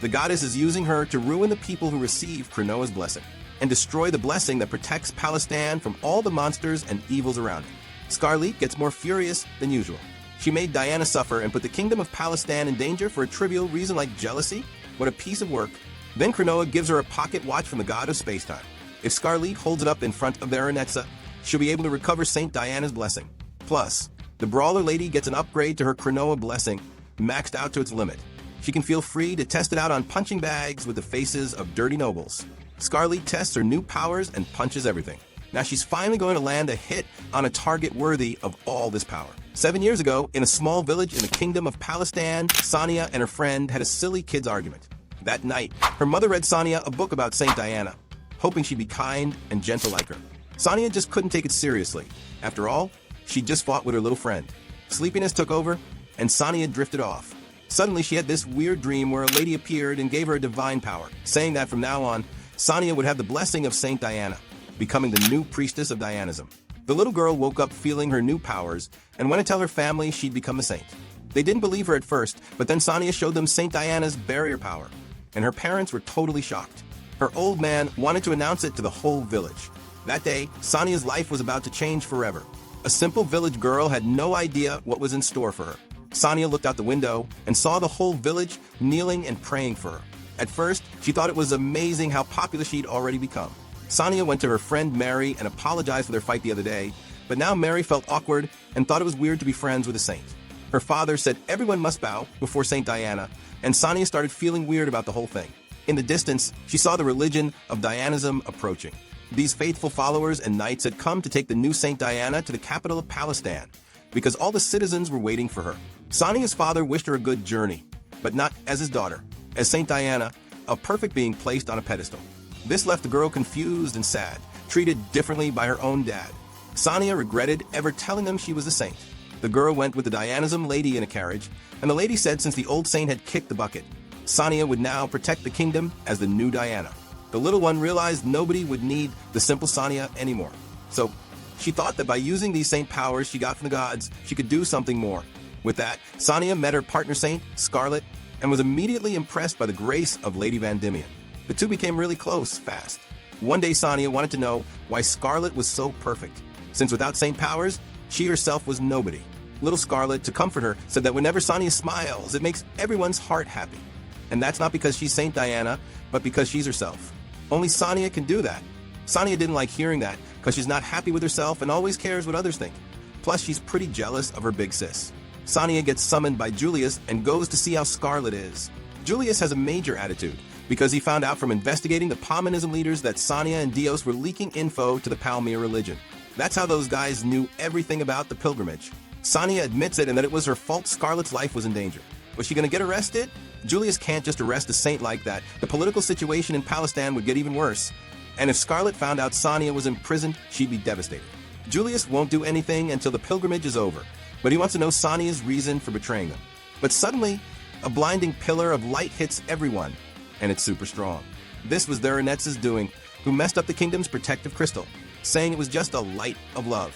The goddess is using her to ruin the people who receive Cronoa's blessing, and destroy the blessing that protects Palestine from all the monsters and evils around it. Scarlett gets more furious than usual. She made Diana suffer and put the kingdom of Palestine in danger for a trivial reason like jealousy? What a piece of work. Then Cronoa gives her a pocket watch from the god of spacetime. If Scarlett holds it up in front of Veronesa, she'll be able to recover Saint Diana's blessing. Plus, the brawler lady gets an upgrade to her Cronoa blessing, maxed out to its limit. She can feel free to test it out on punching bags with the faces of dirty nobles. Scarlett tests her new powers and punches everything. Now she's finally going to land a hit on a target worthy of all this power. 7 years ago, in a small village in the kingdom of Palestine, Sonia and her friend had a silly kids argument. That night, her mother read Sonia a book about Saint Diana, hoping she'd be kind and gentle like her. Sonia just couldn't take it seriously. After all, she'd just fought with her little friend. Sleepiness took over, and Sonia drifted off. Suddenly, she had this weird dream where a lady appeared and gave her a divine power, saying that from now on, Sonia would have the blessing of Saint Diana, becoming the new priestess of Dianism. The little girl woke up feeling her new powers and went to tell her family she'd become a saint. They didn't believe her at first, but then Sonia showed them Saint Diana's barrier power, and her parents were totally shocked. Her old man wanted to announce it to the whole village. That day, Sonia's life was about to change forever. A simple village girl had no idea what was in store for her. Sonia looked out the window and saw the whole village kneeling and praying for her. At first, she thought it was amazing how popular she'd already become. Sonia went to her friend Mary and apologized for their fight the other day, but now Mary felt awkward and thought it was weird to be friends with a saint. Her father said everyone must bow before Saint Diana, and Sonia started feeling weird about the whole thing. In the distance, she saw the religion of Dianism approaching. These faithful followers and knights had come to take the new Saint Diana to the capital of Palestine, because all the citizens were waiting for her. Sonia's father wished her a good journey, but not as his daughter, as Saint Diana, a perfect being placed on a pedestal. This left the girl confused and sad, treated differently by her own dad. Sonia regretted ever telling them she was a saint. The girl went with the Dianism lady in a carriage, and the lady said since the old saint had kicked the bucket, Sonia would now protect the kingdom as the new Diana. The little one realized nobody would need the simple Sonia anymore. So she thought that by using these saint powers she got from the gods, she could do something more. With that, Sonia met her partner saint, Scarlet, and was immediately impressed by the grace of Lady Van Diemen. The two became really close fast. One day Sonia wanted to know why Scarlet was so perfect, since without saint powers, she herself was nobody. Little Scarlet, to comfort her, said that whenever Sonia smiles, it makes everyone's heart happy. And that's not because she's Saint Diana, but because she's herself. Only Sonia can do that. Sonia didn't like hearing that, because she's not happy with herself and always cares what others think. Plus, she's pretty jealous of her big sis. Sonia gets summoned by Julius and goes to see how Scarlet is. Julius has a major attitude, because he found out from investigating the Palmanism leaders that Sonia and Dios were leaking info to the Palmyra religion. That's how those guys knew everything about the pilgrimage. Sonia admits it and that it was her fault Scarlet's life was in danger. Was she going to get arrested? Julius can't just arrest a saint like that. The political situation in Palestine would get even worse. And if Scarlet found out Sonia was imprisoned, she'd be devastated. Julius won't do anything until the pilgrimage is over, but he wants to know Sonia's reason for betraying them. But suddenly, a blinding pillar of light hits everyone, and it's super strong. This was Theranetz's doing, who messed up the kingdom's protective crystal, saying it was just a light of love.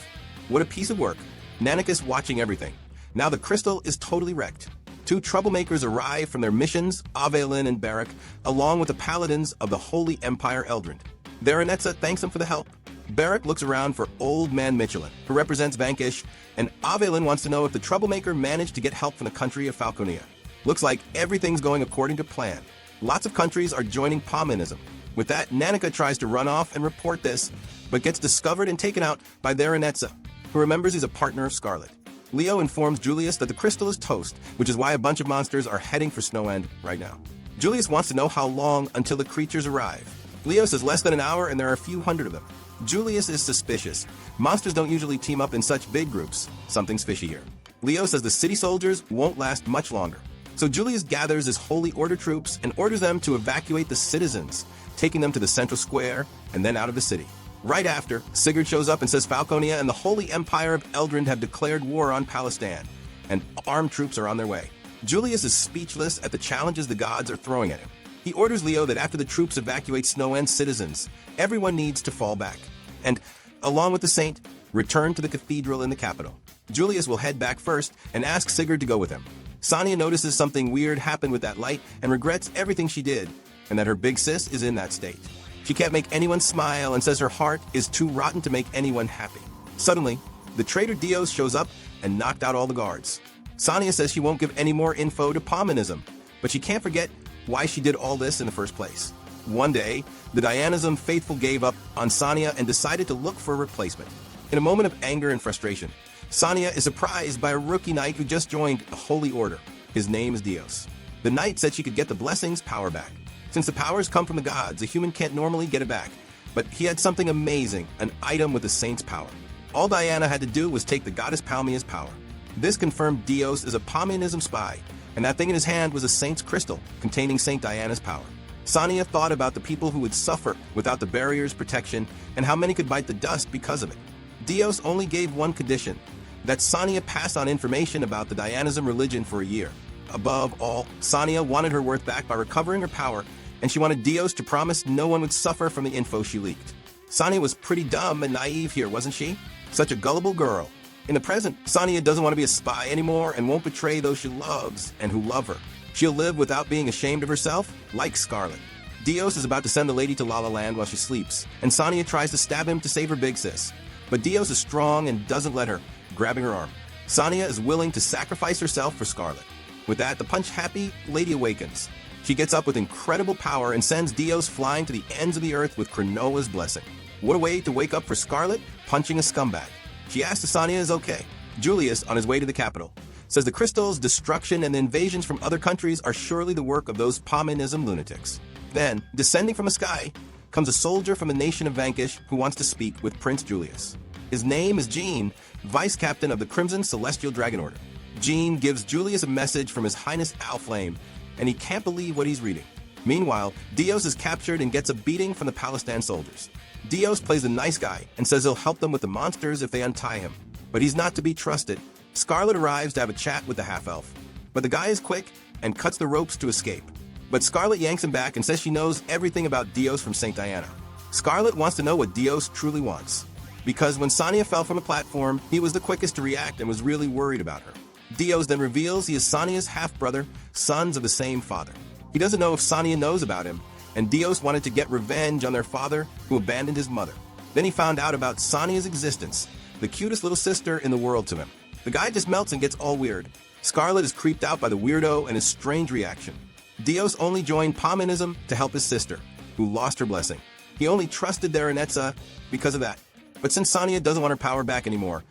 What a piece of work. Nanicus watching everything. Now the crystal is totally wrecked. Two troublemakers arrive from their missions, Avelin and Barak, along with the paladins of the Holy Empire Eldrand. Theranetza thanks them for the help. Barak looks around for Old Man Michelin, who represents Vanquish, and Avelin wants to know if the troublemaker managed to get help from the country of Falconia. Looks like everything's going according to plan. Lots of countries are joining Palmanism. With that, Nanika tries to run off and report this, but gets discovered and taken out by Theranetza, who remembers he's a partner of Scarlet. Leo informs Julius that the crystal is toast, which is why a bunch of monsters are heading for Snow End right now. Julius wants to know how long until the creatures arrive. Leo says less than an hour and there are a few hundred of them. Julius is suspicious. Monsters don't usually team up in such big groups. Something's fishy here. Leo says the city soldiers won't last much longer. So Julius gathers his Holy Order troops and orders them to evacuate the citizens, taking them to the central square and then out of the city. Right after, Sigurd shows up and says Falconia and the Holy Empire of Eldrand have declared war on Palestine, and armed troops are on their way. Julius is speechless at the challenges the gods are throwing at him. He orders Leo that after the troops evacuate Snow End citizens, everyone needs to fall back, and, along with the saint, return to the cathedral in the capital. Julius will head back first and ask Sigurd to go with him. Sonia notices something weird happened with that light and regrets everything she did, and that her big sis is in that state. She can't make anyone smile and says her heart is too rotten to make anyone happy. Suddenly, the traitor Dios shows up and knocked out all the guards. Sonia says she won't give any more info to Palmanism, but she can't forget why she did all this in the first place. One day, the Dianism faithful gave up on Sonia and decided to look for a replacement. In a moment of anger and frustration, Sonia is surprised by a rookie knight who just joined the Holy Order. His name is Dios. The knight said she could get the blessing's power back. Since the powers come from the gods, a human can't normally get it back. But he had something amazing, an item with the saint's power. All Diana had to do was take the goddess Palmia's power. This confirmed Dios is a Palmanism spy, and that thing in his hand was a saint's crystal containing Saint Diana's power. Sonia thought about the people who would suffer without the barrier's protection and how many could bite the dust because of it. Dios only gave one condition, that Sonia pass on information about the Dianism religion for a year. Above all, Sonia wanted her worth back by recovering her power, and she wanted Dios to promise no one would suffer from the info she leaked. Sonia was pretty dumb and naive here, wasn't she? Such a gullible girl. In the present, Sonia doesn't want to be a spy anymore and won't betray those she loves and who love her. She'll live without being ashamed of herself, like Scarlet. Dios is about to send the lady to La La Land while she sleeps, and Sonia tries to stab him to save her big sis. But Dios is strong and doesn't let her, grabbing her arm. Sonia is willing to sacrifice herself for Scarlet. With that, the punch-happy lady awakens. She gets up with incredible power and sends Dios flying to the ends of the earth with Cronulla's blessing. What a way to wake up for Scarlet, punching a scumbag. She asks if Sonia is okay. Julius, on his way to the capital, says the crystals, destruction, and the invasions from other countries are surely the work of those Pominism lunatics. Then, descending from the sky, comes a soldier from the nation of Vanquish who wants to speak with Prince Julius. His name is Jean, vice captain of the Crimson Celestial Dragon Order. Jean gives Julius a message from His Highness Alflame, and he can't believe what he's reading. Meanwhile, Dios is captured and gets a beating from the Palestine soldiers. Dios plays the nice guy and says he'll help them with the monsters if they untie him. But he's not to be trusted. Scarlet arrives to have a chat with the half-elf. But the guy is quick and cuts the ropes to escape. But Scarlet yanks him back and says she knows everything about Dios from St. Diana. Scarlet wants to know what Dios truly wants. Because when Sonia fell from a platform, he was the quickest to react and was really worried about her. Dios then reveals he is Sonia's half-brother, sons of the same father. He doesn't know if Sonia knows about him, and Dios wanted to get revenge on their father who abandoned his mother. Then he found out about Sonia's existence, the cutest little sister in the world to him. The guy just melts and gets all weird. Scarlet is creeped out by the weirdo and his strange reaction. Dios only joined Pominism to help his sister, who lost her blessing. He only trusted their Anetza because of that. But since Sonia doesn't want her power back anymore,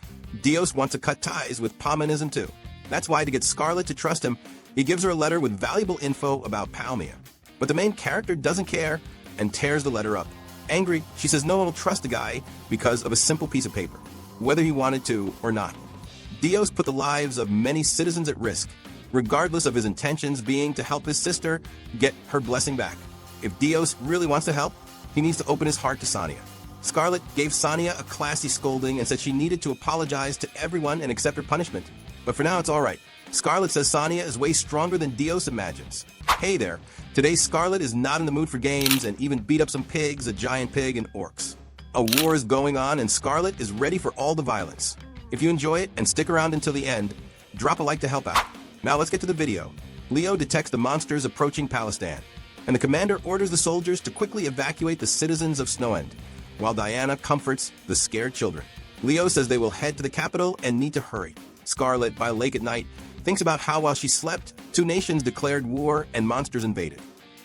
Dios wants to cut ties with Pominism too. That's why, to get Scarlet to trust him, he gives her a letter with valuable info about Palmia. But the main character doesn't care and tears the letter up. Angry, she says no one will trust the guy because of a simple piece of paper, whether he wanted to or not. Dios put the lives of many citizens at risk, regardless of his intentions being to help his sister get her blessing back. If Dios really wants to help, he needs to open his heart to Sonia. Scarlet gave Sonia a classy scolding and said she needed to apologize to everyone and accept her punishment. But for now, it's all right. Scarlet says Sonia is way stronger than Dios imagines. Hey there, today Scarlet is not in the mood for games and even beat up some pigs, a giant pig, and orcs. A war is going on and Scarlet is ready for all the violence. If you enjoy it and stick around until the end, drop a like to help out. Now let's get to the video. Leo detects the monsters approaching Palestine, and the commander orders the soldiers to quickly evacuate the citizens of Snowend, while Diana comforts the scared children. Leo says they will head to the capital and need to hurry. Scarlet, by a lake at night, thinks about how while she slept, two nations declared war and monsters invaded.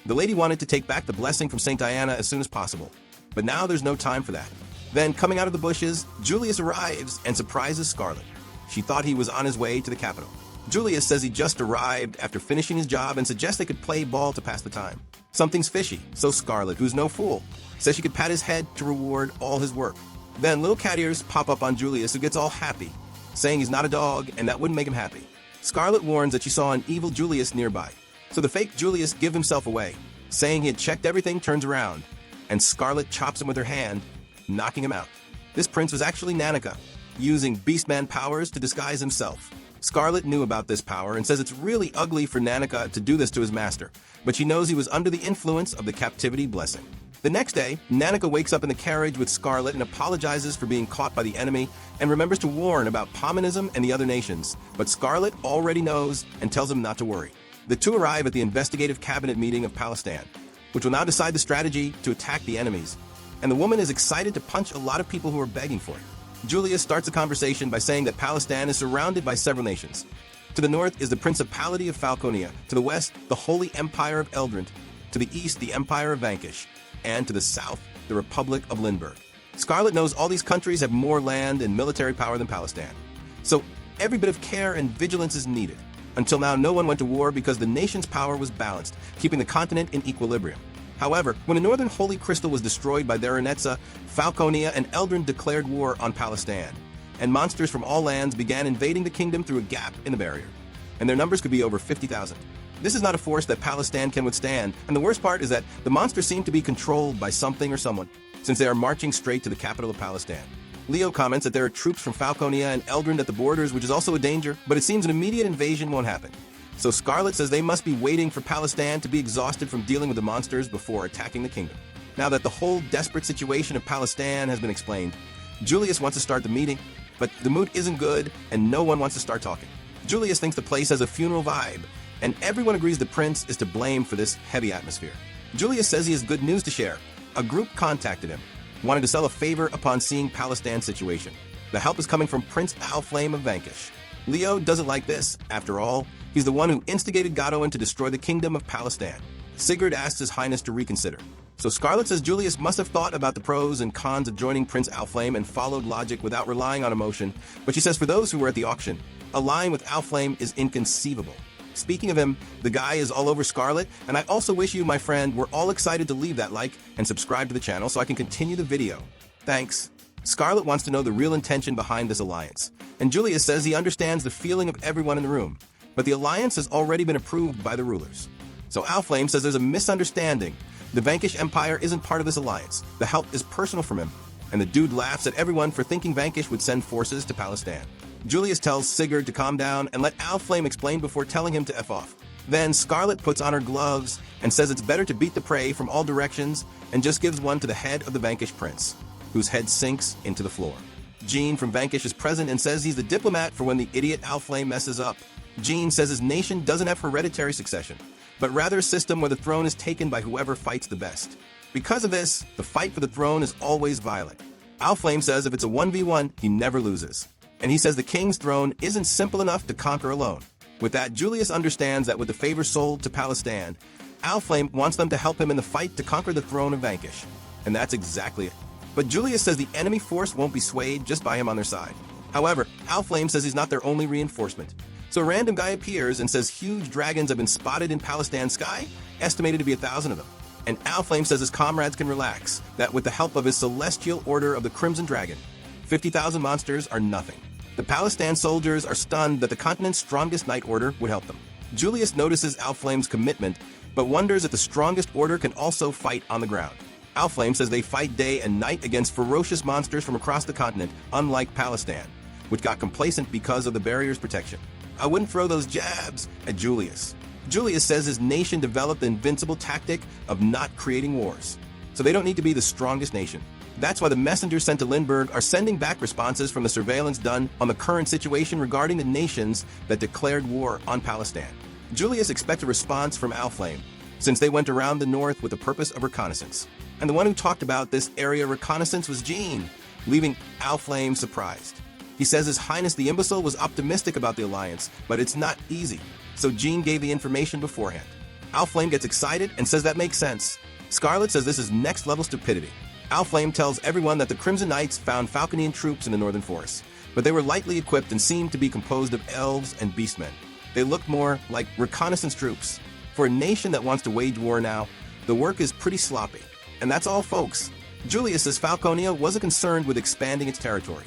The lady wanted to take back the blessing from St. Diana as soon as possible, but now there's no time for that. Then, coming out of the bushes, Julius arrives and surprises Scarlet. She thought he was on his way to the capital. Julius says he just arrived after finishing his job and suggests they could play ball to pass the time. Something's fishy, so Scarlet, who's no fool, says she could pat his head to reward all his work. Then little cat ears pop up on Julius, who gets all happy, saying he's not a dog and that wouldn't make him happy. Scarlet warns that she saw an evil Julius nearby, so the fake Julius gives himself away, saying he had checked everything, turns around, and Scarlet chops him with her hand, knocking him out. This prince was actually Nanika, using Beastman powers to disguise himself. Scarlet knew about this power and says it's really ugly for Nanika to do this to his master, but she knows he was under the influence of the captivity blessing. The next day, Nanika wakes up in the carriage with Scarlet and apologizes for being caught by the enemy and remembers to warn about Pominism and the other nations, but Scarlet already knows and tells him not to worry. The two arrive at the investigative cabinet meeting of Palestine, which will now decide the strategy to attack the enemies, and the woman is excited to punch a lot of people who are begging for it. Julius starts a conversation by saying that Palestine is surrounded by several nations. To the north is the Principality of Falconia, to the west, the Holy Empire of Eldrint, to the east, the Empire of Vanquish, and to the south, the Republic of Lindbergh. Scarlet knows all these countries have more land and military power than Palestine, so every bit of care and vigilance is needed. Until now, no one went to war because the nation's power was balanced, keeping the continent in equilibrium. However, when the northern holy crystal was destroyed by Theranetza, Falconia and Eldrin declared war on Palestine, and monsters from all lands began invading the kingdom through a gap in the barrier, and their numbers could be over 50,000. This is not a force that Palestine can withstand, and the worst part is that the monsters seem to be controlled by something or someone, since they are marching straight to the capital of Palestine. Leo comments that there are troops from Falconia and Eldrin at the borders, which is also a danger, but it seems an immediate invasion won't happen. So Scarlet says they must be waiting for Palestine to be exhausted from dealing with the monsters before attacking the kingdom. Now that the whole desperate situation of Palestine has been explained, Julius wants to start the meeting, But the mood isn't good, and no one wants to start talking. Julius thinks the place has a funeral vibe, and everyone agrees the prince is to blame for this heavy atmosphere. Julius says he has good news to share. A group contacted him, wanted to sell a favor upon seeing Palestine's situation. The help is coming from Prince Alflame of Vanquish. Leo doesn't like this. After all, he's the one who instigated Godwin to destroy the kingdom of Palestine. Sigurd asks His Highness to reconsider. So Scarlet says Julius must have thought about the pros and cons of joining Prince Alflame and followed logic without relying on emotion, but she says for those who were at the auction, allying with Alflame is inconceivable. Speaking of him, the guy is all over Scarlet, and I also wish you, my friend, were all excited to leave that like and subscribe to the channel so I can continue the video. Thanks. Scarlet wants to know the real intention behind this alliance, and Julius says he understands the feeling of everyone in the room, but the alliance has already been approved by the rulers. So Alflame says there's a misunderstanding. The Vanquish Empire isn't part of this alliance. The help is personal from him, and the dude laughs at everyone for thinking Vanquish would send forces to Palestine. Julius tells Sigurd to calm down and let Alflame explain before telling him to F off. Then Scarlet puts on her gloves and says it's better to beat the prey from all directions and just gives one to the head of the Vanquish prince, whose head sinks into the floor. Jean from Vanquish is present and says he's the diplomat for when the idiot Alflame messes up. Jean says his nation doesn't have hereditary succession, but rather a system where the throne is taken by whoever fights the best. Because of this, the fight for the throne is always violent. Alflame says if it's a 1v1, he never loses. And he says the king's throne isn't simple enough to conquer alone. With that, Julius understands that with the favor sold to Palestine, Alflame wants them to help him in the fight to conquer the throne of Vanquish. And that's exactly it. But Julius says the enemy force won't be swayed just by him on their side. However, Alflame says he's not their only reinforcement. So a random guy appears and says huge dragons have been spotted in Palestine's sky, estimated to be 1,000 of them. And Alflame says his comrades can relax, that with the help of his celestial order of the Crimson Dragon, 50,000 monsters are nothing. The Palestine soldiers are stunned that the continent's strongest Knight Order would help them. Julius notices Alflame's commitment, but wonders if the strongest order can also fight on the ground. Alflame says they fight day and night against ferocious monsters from across the continent, unlike Palestine, which got complacent because of the barrier's protection. I wouldn't throw those jabs at Julius. Julius says his nation developed the invincible tactic of not creating wars, so they don't need to be the strongest nation. That's why the messengers sent to Lindbergh are sending back responses from the surveillance done on the current situation regarding the nations that declared war on Palestine. Julius expects a response from Alflame, since they went around the north with the purpose of reconnaissance. And the one who talked about this area reconnaissance was Jean, leaving Alflame surprised. He says His Highness the Imbecile was optimistic about the alliance, but it's not easy, so Jean gave the information beforehand. Alflame gets excited and says that makes sense. Scarlet says this is next-level stupidity. Alflame tells everyone that the Crimson Knights found Falconian troops in the northern forest, but they were lightly equipped and seemed to be composed of elves and beastmen. They looked more like reconnaissance troops. For a nation that wants to wage war now, the work is pretty sloppy. And that's all, folks. Julius says Falconia wasn't concerned with expanding its territory.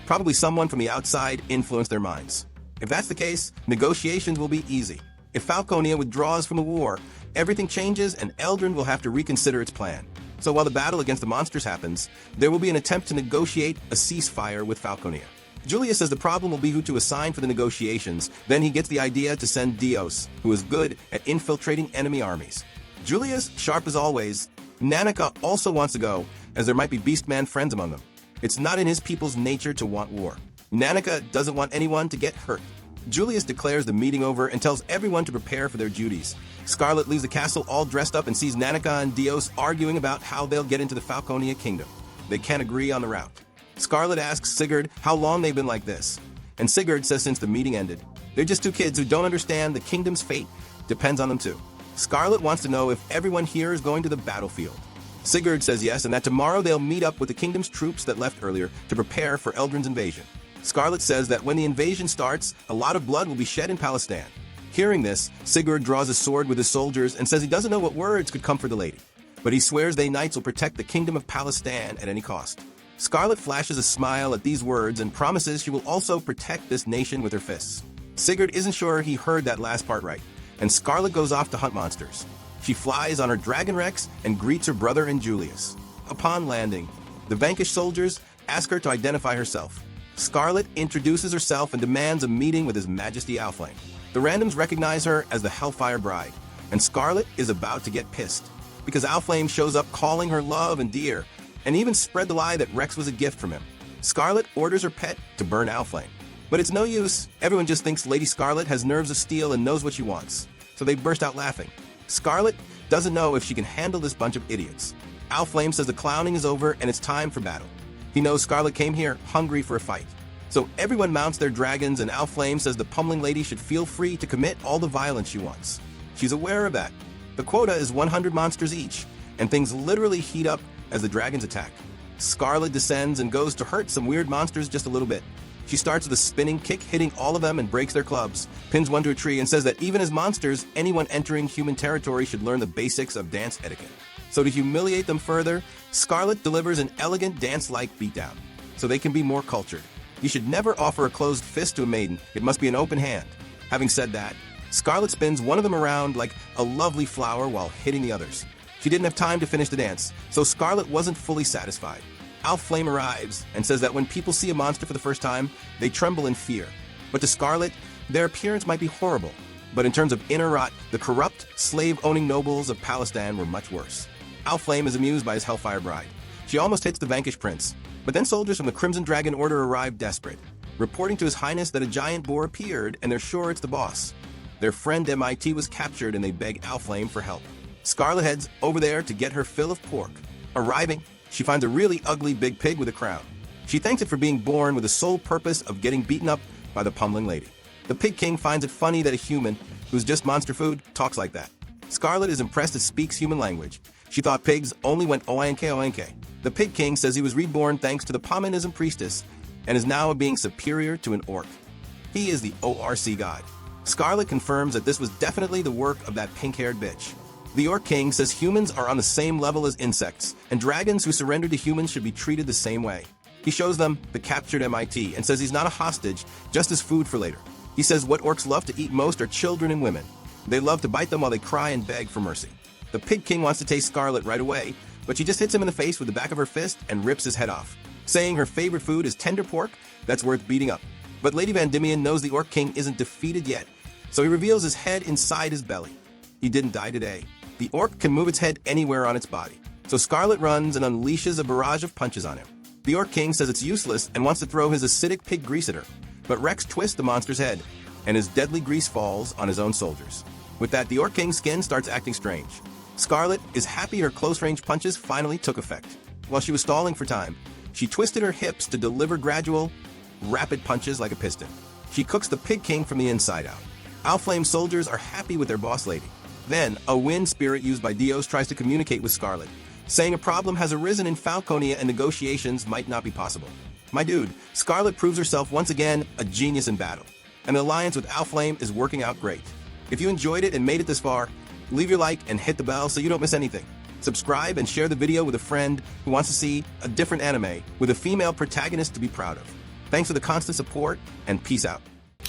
Probably someone from the outside influenced their minds. If that's the case, negotiations will be easy. If Falconia withdraws from the war, everything changes and Eldrin will have to reconsider its plan. So while the battle against the monsters happens, there will be an attempt to negotiate a ceasefire with Falconia. Julius says the problem will be who to assign for the negotiations. Then he gets the idea to send Dios, who is good at infiltrating enemy armies. Julius, sharp as always. Nanika also wants to go, as there might be beastman friends among them. It's not in his people's nature to want war. Nanika doesn't want anyone to get hurt. Julius declares the meeting over and tells everyone to prepare for their duties. Scarlet leaves the castle all dressed up and sees Nanika and Dios arguing about how they'll get into the Falconia kingdom. They can't agree on the route. Scarlet asks Sigurd how long they've been like this, and Sigurd says since the meeting ended. They're just two kids who don't understand the kingdom's fate depends on them too. Scarlet wants to know if everyone here is going to the battlefield. Sigurd says yes, and that tomorrow they'll meet up with the kingdom's troops that left earlier to prepare for Eldrin's invasion. Scarlet says that when the invasion starts, a lot of blood will be shed in Palestine. Hearing this, Sigurd draws a sword with his soldiers and says he doesn't know what words could comfort the lady, but he swears they knights will protect the kingdom of Palestine at any cost. Scarlet flashes a smile at these words and promises she will also protect this nation with her fists. Sigurd isn't sure he heard that last part right, and Scarlet goes off to hunt monsters. She flies on her Dragon Rex and greets her brother and Julius. Upon landing, the vanquished soldiers ask her to identify herself. Scarlet introduces herself and demands a meeting with His Majesty Alflame. The randoms recognize her as the Hellfire Bride, and Scarlet is about to get pissed, because Alflame shows up calling her love and dear, and even spread the lie that Rex was a gift from him. Scarlet orders her pet to burn Owlflame. But it's no use. Everyone just thinks Lady Scarlet has nerves of steel and knows what she wants. So they burst out laughing. Scarlet doesn't know if she can handle this bunch of idiots. Owlflame says the clowning is over and it's time for battle. He knows Scarlet came here hungry for a fight. So everyone mounts their dragons and Owlflame says the pummeling lady should feel free to commit all the violence she wants. She's aware of that. The quota is 100 monsters each, and things literally heat up as the dragons attack. Scarlet descends and goes to hurt some weird monsters just a little bit. She starts with a spinning kick, hitting all of them and breaks their clubs, pins one to a tree, and says that even as monsters, anyone entering human territory should learn the basics of dance etiquette. So to humiliate them further, Scarlet delivers an elegant dance-like beatdown, so they can be more cultured. You should never offer a closed fist to a maiden, it must be an open hand. Having said that, Scarlet spins one of them around like a lovely flower while hitting the others. She didn't have time to finish the dance, so Scarlet wasn't fully satisfied. Owlflame arrives and says that when people see a monster for the first time, they tremble in fear. But to Scarlet, their appearance might be horrible. But in terms of inner rot, the corrupt, slave-owning nobles of Palestine were much worse. Owlflame is amused by his Hellfire bride. She almost hits the vanquished prince. But then soldiers from the Crimson Dragon Order arrive desperate, reporting to His Highness that a giant boar appeared and they're sure it's the boss. Their friend MIT was captured and they beg Owlflame for help. Scarlet heads over there to get her fill of pork. Arriving, she finds a really ugly big pig with a crown. She thanks it for being born with the sole purpose of getting beaten up by the pummeling lady. The Pig King finds it funny that a human, who's just monster food, talks like that. Scarlet is impressed it speaks human language. She thought pigs only went oink oink. The Pig King says he was reborn thanks to the Pomanism priestess and is now a being superior to an orc. He is the ORC god. Scarlet confirms that this was definitely the work of that pink-haired bitch. The Orc King says humans are on the same level as insects, and dragons who surrender to humans should be treated the same way. He shows them the captured MIT and says he's not a hostage, just as food for later. He says what orcs love to eat most are children and women. They love to bite them while they cry and beg for mercy. The Pig King wants to taste Scarlet right away, but she just hits him in the face with the back of her fist and rips his head off, saying her favorite food is tender pork that's worth beating up. But Lady Van Diemen knows the Orc King isn't defeated yet, so he reveals his head inside his belly. He didn't die today. The orc can move its head anywhere on its body, so Scarlet runs and unleashes a barrage of punches on him. The Orc King says it's useless and wants to throw his acidic pig grease at her, but Rex twists the monster's head, and his deadly grease falls on his own soldiers. With that, the Orc King's skin starts acting strange. Scarlet is happy her close-range punches finally took effect. While she was stalling for time, she twisted her hips to deliver gradual, rapid punches like a piston. She cooks the Pig King from the inside out. Owlflame soldiers are happy with their boss lady. Then, a wind spirit used by Dios tries to communicate with Scarlet, saying a problem has arisen in Falconia and negotiations might not be possible. My dude, Scarlet proves herself once again a genius in battle, and the alliance with Owlflame is working out great. If you enjoyed it and made it this far, leave your like and hit the bell so you don't miss anything. Subscribe and share the video with a friend who wants to see a different anime with a female protagonist to be proud of. Thanks for the constant support, and peace out.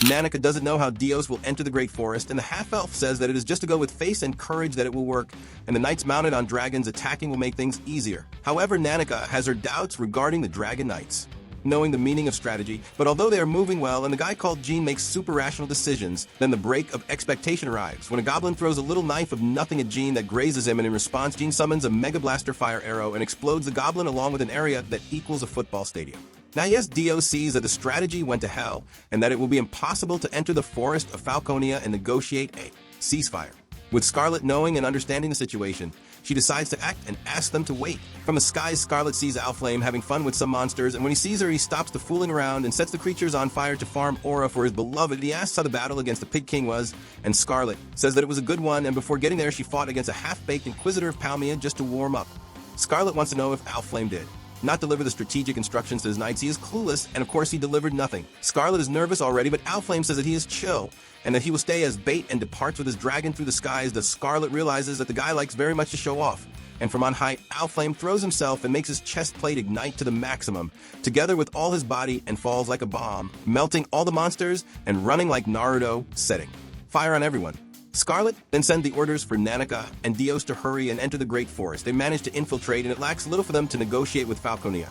Nanika doesn't know how Dios will enter the Great Forest, and the half-elf says that it is just to go with faith and courage that it will work, and the knights mounted on dragons attacking will make things easier. However, Nanika has her doubts regarding the dragon knights, knowing the meaning of strategy, but although they are moving well and the guy called Gene makes super rational decisions, then the break of expectation arrives when a goblin throws a little knife of nothing at Gene that grazes him, and in response Gene summons a Mega Blaster fire arrow and explodes the goblin along with an area that equals a football stadium. Now yes, Dio sees that the strategy went to hell and that it will be impossible to enter the forest of Falconia and negotiate a ceasefire. With Scarlet knowing and understanding the situation, she decides to act and asks them to wait. From the skies, Scarlet sees Owlflame having fun with some monsters, and when he sees her, he stops the fooling around and sets the creatures on fire to farm aura for his beloved. He asks how the battle against the Pig King was, and Scarlet says that it was a good one, and before getting there, she fought against a half-baked Inquisitor of Palmia just to warm up. Scarlet wants to know if Owlflame did not deliver the strategic instructions to his knights. He is clueless, and of course he delivered nothing. Scarlet is nervous already, but Owlflame says that he is chill, and that he will stay as bait and departs with his dragon through the skies. The Scarlet realizes that the guy likes very much to show off, and from on high, Owlflame throws himself and makes his chest plate ignite to the maximum, together with all his body, and falls like a bomb, melting all the monsters and running like Naruto, setting fire on everyone. Scarlet then sends the orders for Nanika and Dios to hurry and enter the Great Forest. They manage to infiltrate, and it lacks little for them to negotiate with Falconia.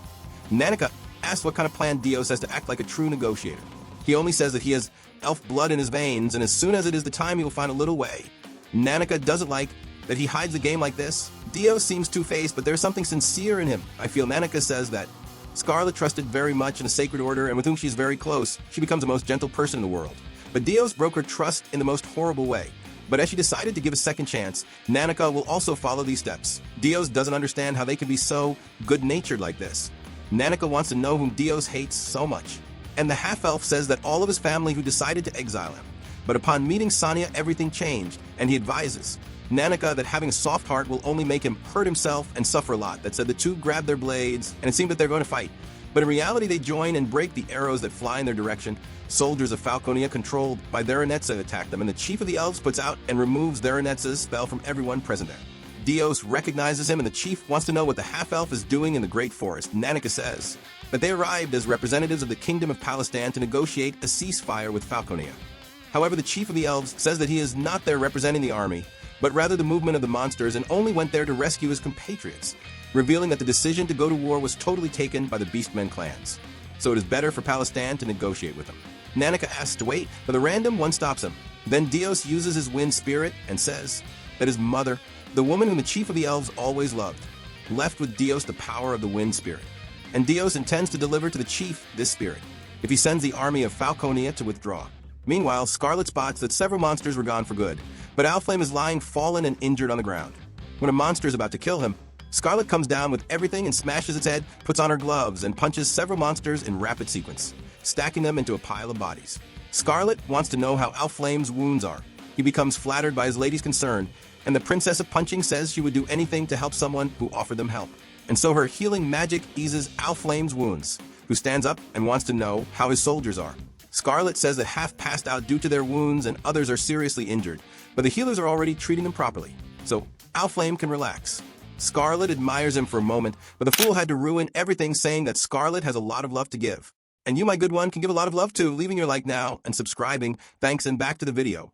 Nanika asks what kind of plan Dios has to act like a true negotiator. He only says that he has elf blood in his veins, and as soon as it is the time, he will find a little way. Nanika doesn't like that he hides the game like this. Dios seems two-faced, but there's something sincere in him. I feel Nanika says that Scarlet trusted very much in a sacred order and with whom she is very close, she becomes the most gentle person in the world. But Dios broke her trust in the most horrible way. But as she decided to give a second chance, Nanika will also follow these steps. Dios doesn't understand how they can be so good-natured like this. Nanika wants to know whom Dios hates so much. And the half-elf says that all of his family who decided to exile him. But upon meeting Sonia, everything changed, and he advises Nanika that having a soft heart will only make him hurt himself and suffer a lot. That said, the two grab their blades, and it seemed that they're going to fight. But in reality, they join and break the arrows that fly in their direction. Soldiers of Falconia controlled by Theronetsa attack them, and the chief of the elves puts out and removes Theronetsa's spell from everyone present there. Dios recognizes him, and the chief wants to know what the half-elf is doing in the great forest. Nanika says that they arrived as representatives of the kingdom of Palestan to negotiate a ceasefire with Falconia. However, the chief of the elves says that he is not there representing the army, but rather the movement of the monsters, and only went there to rescue his compatriots, revealing that the decision to go to war was totally taken by the Beastmen clans. So it is better for Palestan to negotiate with them. Nanika asks to wait, but the random one stops him. Then Dios uses his wind spirit and says that his mother, the woman whom the chief of the elves always loved, left with Dios the power of the wind spirit. And Dios intends to deliver to the chief this spirit, if he sends the army of Falconia to withdraw. Meanwhile, Scarlet spots that several monsters were gone for good, but Owlflame is lying fallen and injured on the ground. When a monster is about to kill him, Scarlet comes down with everything and smashes its head, puts on her gloves, and punches several monsters in rapid sequence, stacking them into a pile of bodies. Scarlet wants to know how Owlflame's wounds are. He becomes flattered by his lady's concern, and the Princess of Punching says she would do anything to help someone who offered them help. And so her healing magic eases Owlflame's wounds, who stands up and wants to know how his soldiers are. Scarlet says that half passed out due to their wounds and others are seriously injured, but the healers are already treating them properly, so Owlflame can relax. Scarlet admires him for a moment, but the fool had to ruin everything, saying that Scarlet has a lot of love to give. And you, my good one, can give a lot of love too, leaving your like now and subscribing. Thanks, and back to the video.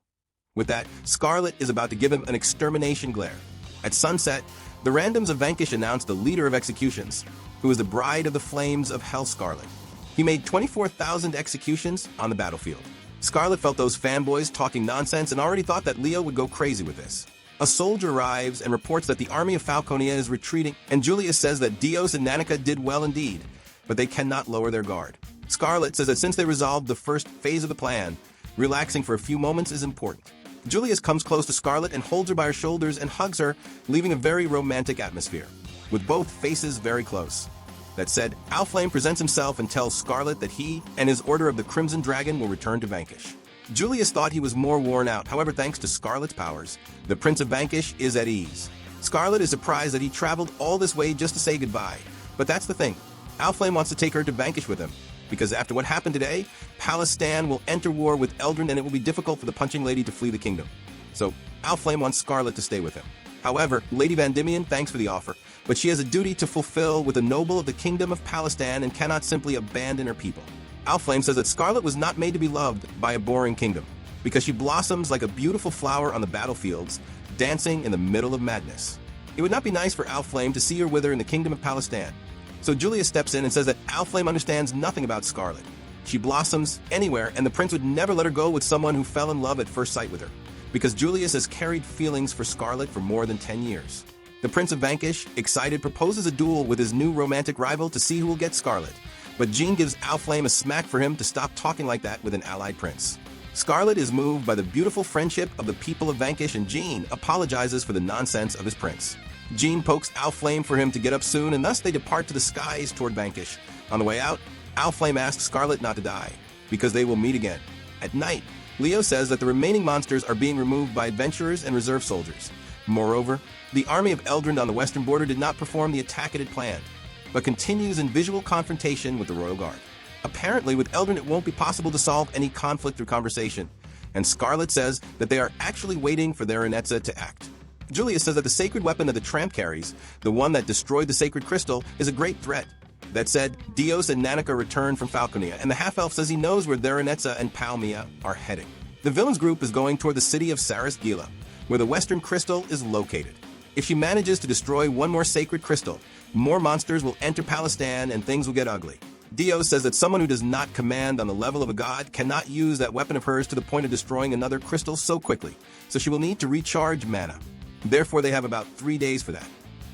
With that, Scarlet is about to give him an extermination glare. At sunset, the randoms of Vanquish announced the leader of executions, who is the bride of the flames of Hell Scarlet. He made 24,000 executions on the battlefield. Scarlet felt those fanboys talking nonsense and already thought that Leo would go crazy with this. A soldier arrives and reports that the army of Falconia is retreating, and Julius says that Dios and Nanika did well indeed, but they cannot lower their guard. Scarlet says that since they resolved the first phase of the plan, relaxing for a few moments is important. Julius comes close to Scarlet and holds her by her shoulders and hugs her, leaving a very romantic atmosphere, with both faces very close. That said, Owlflame presents himself and tells Scarlet that he and his Order of the Crimson Dragon will return to Vanquish. Julius thought he was more worn out, however, thanks to Scarlet's powers, the Prince of Vanquish is at ease. Scarlet is surprised that he traveled all this way just to say goodbye, but that's the thing. Owlflame wants to take her to Vanquish with him, because after what happened today, Palestan will enter war with Eldrin and it will be difficult for the Punching Lady to flee the kingdom. So, Owlflame wants Scarlet to stay with him. However, Lady Vandimian thanks for the offer, but she has a duty to fulfill with a noble of the kingdom of Palestan and cannot simply abandon her people. Owlflame says that Scarlet was not made to be loved by a boring kingdom, because she blossoms like a beautiful flower on the battlefields, dancing in the middle of madness. It would not be nice for Owlflame to see her wither in the kingdom of Palestan. So Julius steps in and says that Owlflame understands nothing about Scarlet. She blossoms anywhere, and the prince would never let her go with someone who fell in love at first sight with her, because Julius has carried feelings for Scarlet for more than 10 years. The Prince of Vanquish, excited, proposes a duel with his new romantic rival to see who will get Scarlet, but Jean gives Owlflame a smack for him to stop talking like that with an allied prince. Scarlet is moved by the beautiful friendship of the people of Vanquish, and Jean apologizes for the nonsense of his prince. Jean pokes Owlflame for him to get up soon, and thus they depart to the skies toward Vanquish. On the way out, Owlflame asks Scarlet not to die, because they will meet again. At night, Leo says that the remaining monsters are being removed by adventurers and reserve soldiers. Moreover, the army of Eldrin on the western border did not perform the attack it had planned, but continues in visual confrontation with the Royal Guard. Apparently, with Eldrin, it won't be possible to solve any conflict through conversation, and Scarlet says that they are actually waiting for Theronetsa to act. Julius says that the sacred weapon that the tramp carries, the one that destroyed the sacred crystal, is a great threat. That said, Dios and Nanika return from Falconia, and the half-elf says he knows where Theronetsa and Palmia are heading. The villains group is going toward the city of Saris Gila, where the western crystal is located. If she manages to destroy one more sacred crystal, more monsters will enter Palestan and things will get ugly. Dios says that someone who does not command on the level of a god cannot use that weapon of hers to the point of destroying another crystal so quickly, so she will need to recharge mana. Therefore, they have about 3 days for that.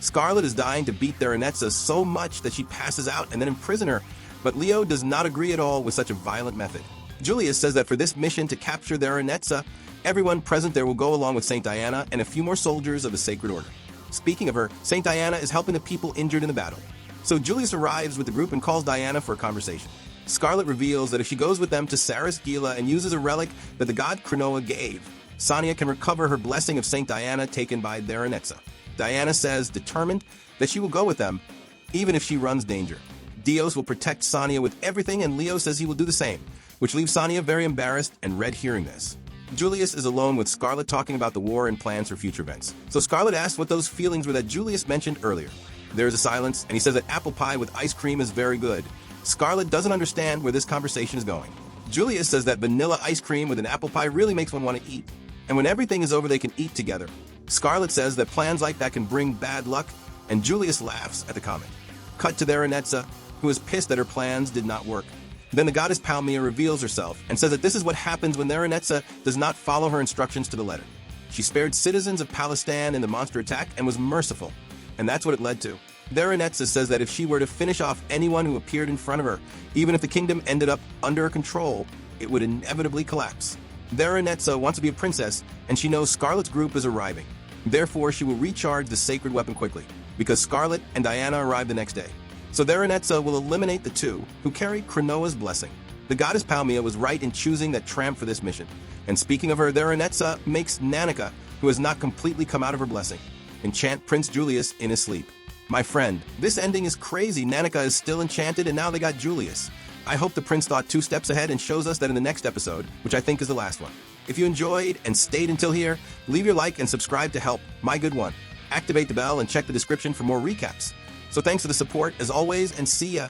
Scarlet is dying to beat Theronetsa so much that she passes out and then imprison her, but Leo does not agree at all with such a violent method. Julius says that for this mission to capture Theronetsa, everyone present there will go along with Saint Diana and a few more soldiers of the Sacred Order. Speaking of her, Saint Diana is helping the people injured in the battle. So Julius arrives with the group and calls Diana for a conversation. Scarlet reveals that if she goes with them to Saris Gila and uses a relic that the god Cronoa gave, Sonia can recover her blessing of Saint Diana taken by Theronetsa. Diana says, determined, that she will go with them, even if she runs danger. Dios will protect Sonia with everything, and Leo says he will do the same, which leaves Sonia very embarrassed and red hearing this. Julius is alone with Scarlet talking about the war and plans for future events. So Scarlet asks what those feelings were that Julius mentioned earlier. There is a silence, and he says that apple pie with ice cream is very good. Scarlet doesn't understand where this conversation is going. Julius says that vanilla ice cream with an apple pie really makes one want to eat. And when everything is over, they can eat together. Scarlet says that plans like that can bring bad luck, and Julius laughs at the comment. Cut to Theronetsa, who is pissed that her plans did not work. Then the goddess Palmia reveals herself and says that this is what happens when Theronetsa does not follow her instructions to the letter. She spared citizens of Palestine in the monster attack and was merciful, and that's what it led to. Theronetsa says that if she were to finish off anyone who appeared in front of her, even if the kingdom ended up under her control, it would inevitably collapse. Theronetsa wants to be a princess, and she knows Scarlet's group is arriving. Therefore, she will recharge the sacred weapon quickly, because Scarlet and Diana arrive the next day. So Theronetsa will eliminate the two who carry Cronoa's blessing. The goddess Palmia was right in choosing that tramp for this mission. And speaking of her, Theronetsa makes Nanika, who has not completely come out of her blessing, enchant Prince Julius in his sleep. My friend, this ending is crazy. Nanika is still enchanted, and now they got Julius. I hope the prince thought 2 steps ahead and shows us that in the next episode, which I think is the last one. If you enjoyed and stayed until here, leave your like and subscribe to help, my good one. Activate the bell and check the description for more recaps. So thanks for the support, as always, and see ya.